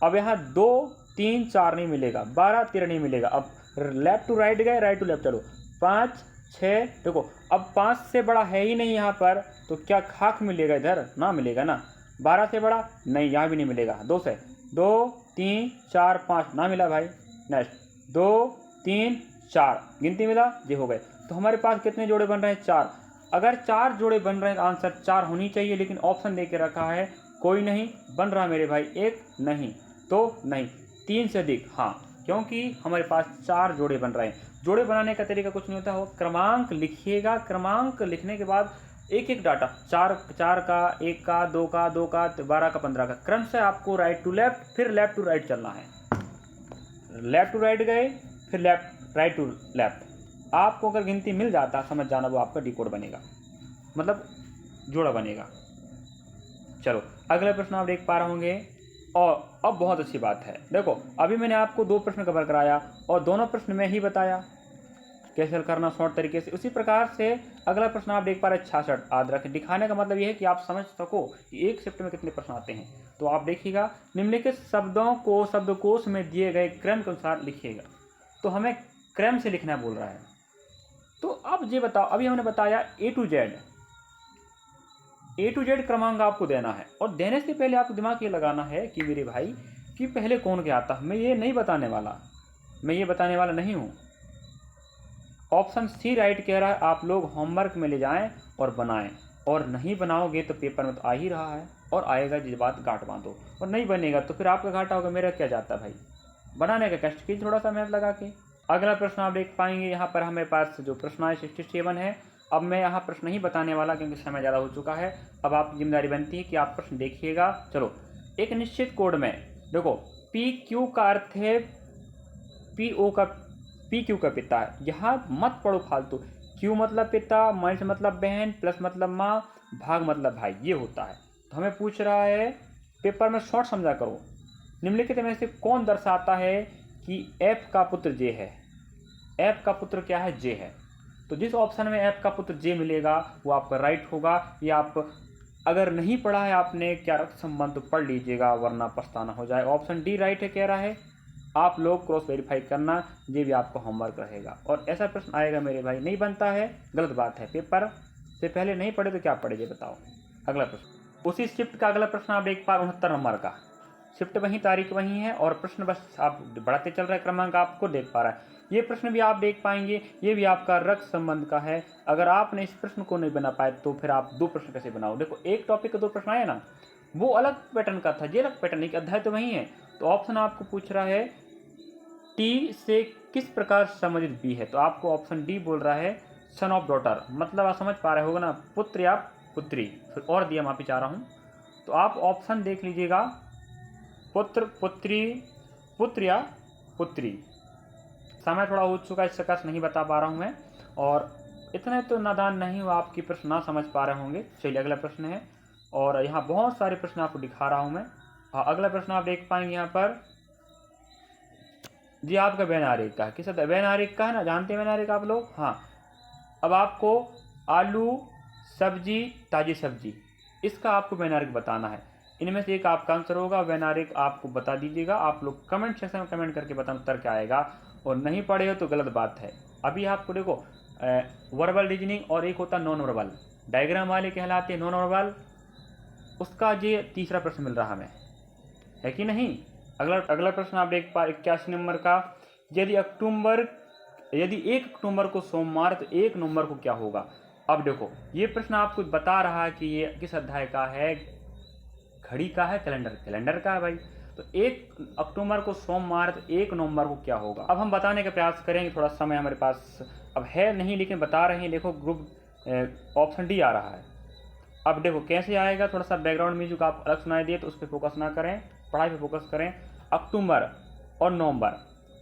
अब यहाँ 2 3 4 नहीं मिलेगा, 12 13 नहीं मिलेगा। अब लेफ्ट टू राइट गए, राइट टू लेफ्ट चलो, 5 6, देखो अब 5 से बड़ा है ही नहीं यहाँ पर, तो क्या खाक मिलेगा इधर? ना मिलेगा ना। 12 से बड़ा नहीं, यहाँ भी नहीं मिलेगा। 2 से 2 3 4 5 ना मिला भाई। नेक्स्ट 2 3 4 गिनती मिला, ये हो गए। तो हमारे पास कितने जोड़े बन रहे हैं? 4। अगर 4 जोड़े बन रहे हैं तो आंसर 4 होनी चाहिए, लेकिन ऑप्शन दे के रखा है कोई नहीं बन रहा मेरे भाई, एक नहीं तो नहीं, 3 से अधिक हाँ, क्योंकि हमारे पास 4 जोड़े बन रहे हैं। जोड़े बनाने का तरीका कुछ नहीं होता, हो क्रमांक लिखिएगा, क्रमांक लिखने के बाद एक एक डाटा 4 का, 1 का, 2 का, 12 का, 15 का, क्रम से आपको राइट टू लेफ्ट, फिर लेफ्ट टू राइट चलना है। लेफ्ट टू राइट गए, फिर लेफ्ट राइट टू लेफ्ट। आपको अगर गिनती मिल जाता, समझ जाना वो आपका डिकोड बनेगा, मतलब जोड़ा बनेगा। चलो अगला प्रश्न आप देख पा रहे होंगे। और अब बहुत अच्छी बात है, देखो अभी मैंने आपको 2 प्रश्न कवर कराया और दोनों प्रश्न में ही बताया कैसे हल करना शॉर्ट तरीके से। उसी प्रकार से अगला प्रश्न आप देख पा रहे हैं 66 आदरक। दिखाने का मतलब यह है कि आप समझ सको कि एक शिफ्ट में कितने प्रश्न आते हैं। तो आप देखिएगा, निम्नलिखित शब्दों को शब्दकोश में दिए गए क्रम के अनुसार लिखिएगा। तो हमें क्रम से लिखना बोल रहा है। तो अब ये बताओ, अभी हमने बताया ए टू जेड क्रमांक आपको देना है, और देने से पहले आपको दिमाग ये लगाना है कि मेरे भाई कि पहले कौन क्या आता है। मैं ये नहीं बताने वाला नहीं हूँ। ऑप्शन सी राइट कह रहा है, आप लोग होमवर्क में ले जाएं और बनाएं, और नहीं बनाओगे तो पेपर में तो आ ही रहा है और आएगा जिस बात गांठ बांधो, और नहीं बनेगा तो फिर आपका घाटा होगा, मेरा क्या जाता भाई। बनाने का कष्ट कीजिए थोड़ा सा मेहनत लगा के। अगला प्रश्न आप देख पाएंगे, यहाँ पर हमारे पास जो प्रश्न है 67 है। अब मैं यहाँ प्रश्न नहीं बताने वाला क्योंकि समय ज़्यादा हो चुका है। अब आपकी जिम्मेदारी बनती है कि आप प्रश्न देखिएगा। चलो, एक निश्चित कोड में देखो पी क्यू का अर्थ है पी क्यू का पिता है। यहाँ मत पढ़ो फालतू। क्यू मतलब पिता, माइनस मतलब बहन, प्लस मतलब माँ, भाग मतलब भाई, ये होता है। तो हमें पूछ रहा है पेपर में शॉर्ट समझा करो, निम्नलिखित में से कौन दर्शाता है कि एफ का पुत्र जे है। एफ का पुत्र क्या है? जे है। तो जिस ऑप्शन में एफ का पुत्र जे मिलेगा वो आपका राइट होगा। ये आप अगर नहीं पढ़ा है आपने क्या रक्त संबंध तो पढ़ लीजिएगा, वरना पछताना हो जाए। ऑप्शन डी राइट है कह रहा है। आप लोग क्रॉस वेरीफाई करना, ये भी आपका होमवर्क रहेगा। और ऐसा प्रश्न आएगा मेरे भाई, नहीं बनता है, गलत बात है। पेपर से पहले नहीं पढ़े तो क्या पढ़े ये बताओ। अगला प्रश्न, उसी शिफ्ट का अगला प्रश्न आप एक बार 69 नंबर का। शिफ्ट वहीं, तारीख वहीं है, और प्रश्न बस आप बढ़ाते चल रहे, क्रमांक आपको देख पा रहा है। ये प्रश्न भी आप देख पाएंगे, ये भी आपका रक्त संबंध का है। अगर आपने इस प्रश्न को नहीं बना पाए तो फिर आप 2 प्रश्न कैसे बनाओ। देखो एक टॉपिक के 2 प्रश्न आए ना, वो अलग पैटर्न का था, ये अलग पैटर्न, एक अध्याय तो वही है। तो ऑप्शन आपको पूछ रहा है टी से किस प्रकार संबंधित बी है। तो आपको ऑप्शन डी बोल रहा है सन ऑफ डॉटर, मतलब आप समझ पा रहे होगा ना, पुत्र या पुत्री। फिर और दिया माफी चाह रहा हूँ। तो आप ऑप्शन देख लीजिएगा, पुत्र, पुत्री, पुत्र या पुत्री। समय थोड़ा हो चुका है, इस प्रकार नहीं बता पा रहा हूँ मैं, और इतने तो नादान नहीं हो आपकी प्रश्न ना समझ पा रहे होंगे। चलिए अगला प्रश्न है, और यहाँ बहुत सारे प्रश्न आपको दिखा रहा हूँ मैं। अगला प्रश्न आप देख पाएंगे यहाँ पर, जी आपका वैनारिक का किस वैनारिक का है ना, जानते हैं वैनारिक आप लोग। हाँ, अब आपको आलू सब्जी, ताजी सब्जी, इसका आपको वैनारिक बताना है। इनमें से एक आपका आंसर होगा। वैनारिक आपको बता दीजिएगा, आप लोग कमेंट सेक्शन में कमेंट करके बताना उत्तर क्या आएगा, और नहीं पढ़े हो तो गलत बात है। अभी आपको देखो वर्बल रीजनिंग और एक होता नॉन वर्बल, डायग्राम वाले कहलाते हैं नॉन वर्बल, उसका ये तीसरा प्रश्न मिल रहा हमें, है कि नहीं। अगला प्रश्न आप देख पा 81 नंबर का, यदि 1 अक्टूबर को सोमवार तो 1 नवंबर को क्या होगा। अब देखो ये प्रश्न आपको बता रहा है कि ये किस अध्याय का है, घड़ी का है, कैलेंडर का है भाई। तो 1 अक्टूबर को सोमवार तो 1 नवंबर को क्या होगा। अब हम बताने का प्रयास करेंगे, थोड़ा समय हमारे पास अब है नहीं, लेकिन बता रहे हैं। देखो ग्रुप ऑप्शन डी आ रहा है। अब देखो कैसे आएगा, थोड़ा सा बैकग्राउंड म्यूजिक आप अलग सुनाई दिए तो उस पर फोकस ना करें, पढ़ाई पे फोकस करें। अक्टूबर और नवंबर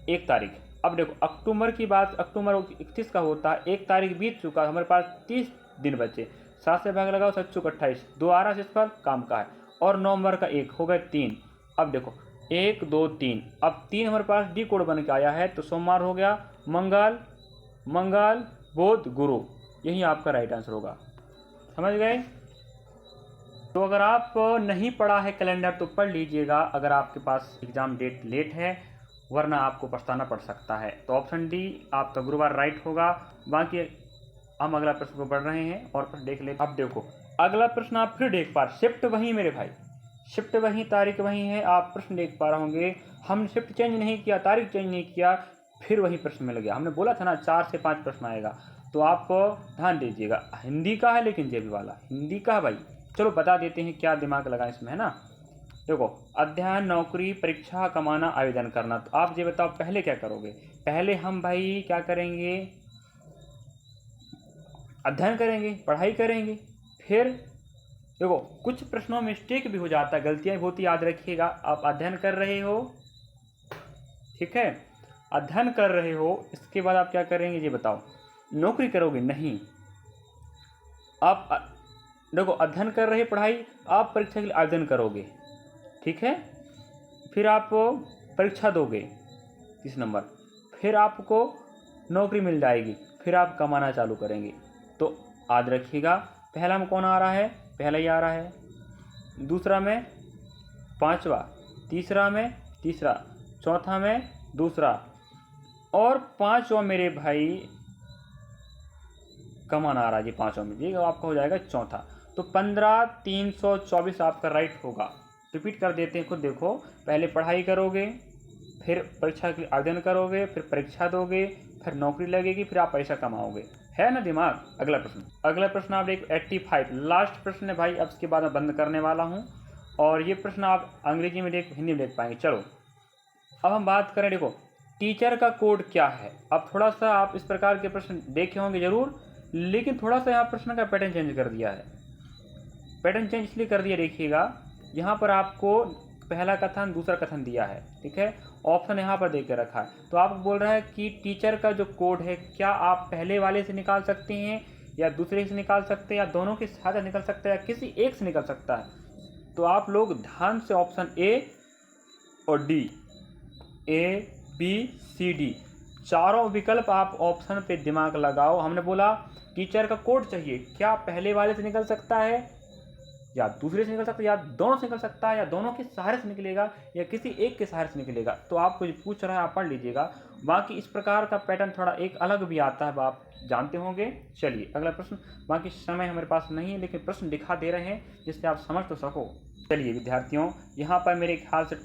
1 तारीख। अब देखो अक्टूबर की बात, अक्टूबर 31 का होता है, 1 तारीख बीत चुका, हमारे पास 30 दिन बचे। 7 से भाग लगाओ, 7 चौक 28, 2 आ रहा है, इस पर काम का है। और नवंबर का 1 हो गए 3। अब देखो 1 2 3, अब 3 हमारे पास डी कोड बन के आया है, तो सोमवार हो गया, मंगल बुध गुरु, यही आपका राइट आंसर होगा। समझ गए। तो अगर आप नहीं पढ़ा है कैलेंडर तो पढ़ लीजिएगा, अगर आपके पास एग्ज़ाम डेट लेट है, वरना आपको पछताना पड़ सकता है। तो ऑप्शन डी आपका गुरुवार राइट होगा। बाकी हम अगला प्रश्न को बढ़ रहे हैं और प्रश्न देख लेते। अब देखो अगला प्रश्न आप फिर देख पा रहे, शिफ्ट वहीं मेरे भाई, शिफ्ट वहीं, तारीख वहीं है। आप प्रश्न देख पा रहे होंगे, हमने शिफ्ट चेंज नहीं किया, तारीख चेंज नहीं किया, फिर वही प्रश्न मिल गया। हमने बोला था ना 4 से 5 प्रश्न आएगा, तो आप ध्यान दीजिएगा। हिंदी का है, लेकिन जेबी वाला हिंदी का है भाई। चलो बता देते हैं क्या दिमाग लगा इसमें, है ना। देखो अध्ययन, नौकरी, परीक्षा, कमाना, आवेदन करना। तो आप ये बताओ पहले क्या करोगे। पहले हम भाई क्या करेंगे, अध्ययन करेंगे, पढ़ाई करेंगे। फिर देखो कुछ प्रश्नों में मिस्टेक भी हो जाता है, गलतियां बहुत ही याद रखिएगा। आप अध्ययन कर रहे हो, ठीक है, अध्ययन कर रहे हो, इसके बाद आप क्या करेंगे ये बताओ। नौकरी करोगे नहीं, आप देखो अध्ययन कर रहे पढ़ाई, आप परीक्षा के लिए आवेदन करोगे, ठीक है, फिर आप परीक्षा दोगे 30 नंबर, फिर आपको नौकरी मिल जाएगी, फिर आप कमाना चालू करेंगे। तो याद रखिएगा, पहला में कौन आ रहा है, पहला ही आ रहा है, दूसरा में पांचवा, तीसरा में तीसरा, चौथा में दूसरा, और पांचवा मेरे भाई कमाना आ रहा है जी, पांचवा में जी आपका हो जाएगा चौथा। तो 15,324 आपका राइट होगा। रिपीट कर देते हैं, खुद देखो, पहले पढ़ाई करोगे, फिर परीक्षा के लिए आवेदन करोगे, फिर परीक्षा दोगे, फिर नौकरी लगेगी, फिर आप पैसा कमाओगे। है ना दिमाग। अगला प्रश्न आप देखो 85, लास्ट प्रश्न है भाई, अब इसके बाद मैं बंद करने वाला हूँ। और ये प्रश्न आप अंग्रेजी में देख, हिंदी में देख पाएंगे। चलो अब हम बात करें, देखो टीचर का कोड क्या है। अब थोड़ा सा आप इस प्रकार के प्रश्न देखे होंगे जरूर, लेकिन थोड़ा सा यहाँ प्रश्न का पैटर्न चेंज कर दिया है। पैटर्न चेंज इसलिए कर दिया, देखिएगा यहाँ पर आपको पहला कथन दूसरा कथन दिया है, ठीक है, ऑप्शन यहाँ पर दे के रखा है। तो आपको बोल रहा है कि टीचर का जो कोड है, क्या आप पहले वाले से निकाल सकते हैं या दूसरे से निकाल सकते हैं या दोनों के साथ निकल सकते हैं या किसी एक से निकल सकता है। तो आप लोग ध्यान से ऑप्शन ए और D, A B C D, चारों विकल्प आप ऑप्शन पे दिमाग लगाओ। हमने बोला टीचर का कोड चाहिए, क्या पहले वाले से निकल सकता है या दूसरे से निकल सकता है या दोनों से निकल सकता है या दोनों के सहारे से निकलेगा या किसी एक के सहारे से निकलेगा। तो आपको जो पूछ रहा है आप पढ़ लीजिएगा। बाकी इस प्रकार का पैटर्न थोड़ा एक अलग भी आता है, आप जानते होंगे। चलिए अगला प्रश्न, बाकी समय हमारे पास नहीं है लेकिन प्रश्न दिखा दे रहे हैं जिससे आप समझ तो सको। चलिए विद्यार्थियों, यहाँ पर मेरे ख्याल से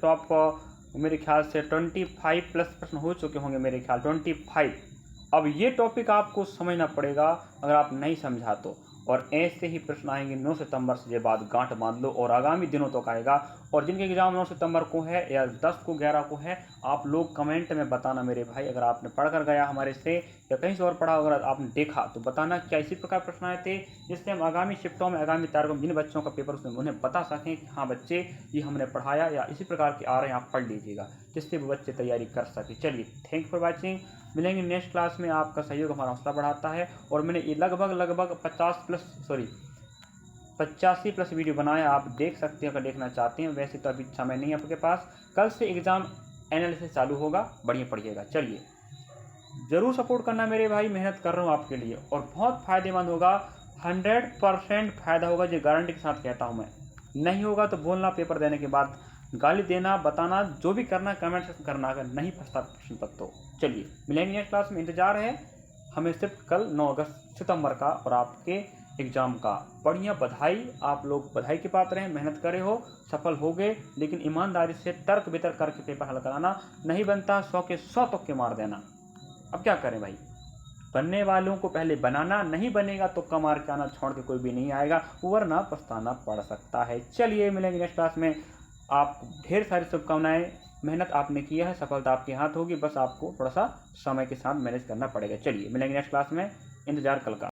मेरे ख्याल से 25 प्लस प्रश्न हो चुके होंगे, मेरे ख्याल 25। अब ये टॉपिक आपको समझना पड़ेगा अगर आप नहीं समझा तो, और ऐसे ही प्रश्न आएंगे 9 सितंबर से बाद गांठ बांध लो, और आगामी दिनों तक आएगा। और जिनके एग्जाम 9 सितंबर को है या 10 को 11 को है, आप लोग कमेंट में बताना मेरे भाई, अगर आपने पढ़ कर गया हमारे से या कहीं से और पढ़ा, अगर आपने देखा तो बताना क्या इसी प्रकार प्रश्न आए थे, जिससे हम आगामी शिफ्टों में, आगामी तारीखों में जिन बच्चों का पेपर उसमें उन्हें बता सकें कि हाँ बच्चे ये हमने पढ़ाया या इसी प्रकार के आ रहे हैं, आप पढ़ लीजिएगा, जिससे वो बच्चे तैयारी कर सके। चलिए थैंक यू फॉर वॉचिंग, मिलेंगे नेक्स्ट क्लास में। आपका सहयोग हमारा हौसला बढ़ाता है। और मैंने ये लगभग 85 प्लस वीडियो बनाया, आप देख सकते हैं अगर देखना चाहते हैं। वैसे तो अभी समय नहीं है आपके पास, कल से एग्ज़ाम एनालिसिस चालू होगा, बढ़िया पढ़िएगा। चलिए ज़रूर सपोर्ट करना मेरे भाई, मेहनत कर रहा हूँ आपके लिए और बहुत फ़ायदेमंद होगा, 100% फ़ायदा होगा, जो गारंटी के साथ कहता हूँ मैं। नहीं होगा तो बोलना, पेपर देने के बाद गाली देना, बताना, जो भी करना कमेंट सेक्शन करना, अगर नहीं फंसता प्रश्न तक तो। चलिए मिलेंगे नेक्स्ट क्लास में, इंतजार है हमें सिर्फ कल 9 सितंबर का और आपके एग्ज़ाम का। बढ़िया बधाई, आप लोग बधाई के पात्र हैं, मेहनत करे हो, सफल हो गए, लेकिन ईमानदारी से तर्क वितर्क करके पेपर हल कराना, नहीं बनता 100 के 100 तुक्के मार देना। अब क्या करें भाई, बनने वालों को पहले बनाना, नहीं बनेगा तो तुक्का मार के आना, छोड़ के कोई भी नहीं आएगा, वरना पछताना पड़ सकता है। चलिए मिलेंगे नेक्स्ट क्लास में, आपको ढेर सारी शुभकामनाएं, मेहनत आपने किया है, सफलता आपके हाथ होगी, बस आपको थोड़ा सा समय के साथ मैनेज करना पड़ेगा। चलिए मिलेंगे नेक्स्ट क्लास में, इंतजार कल का।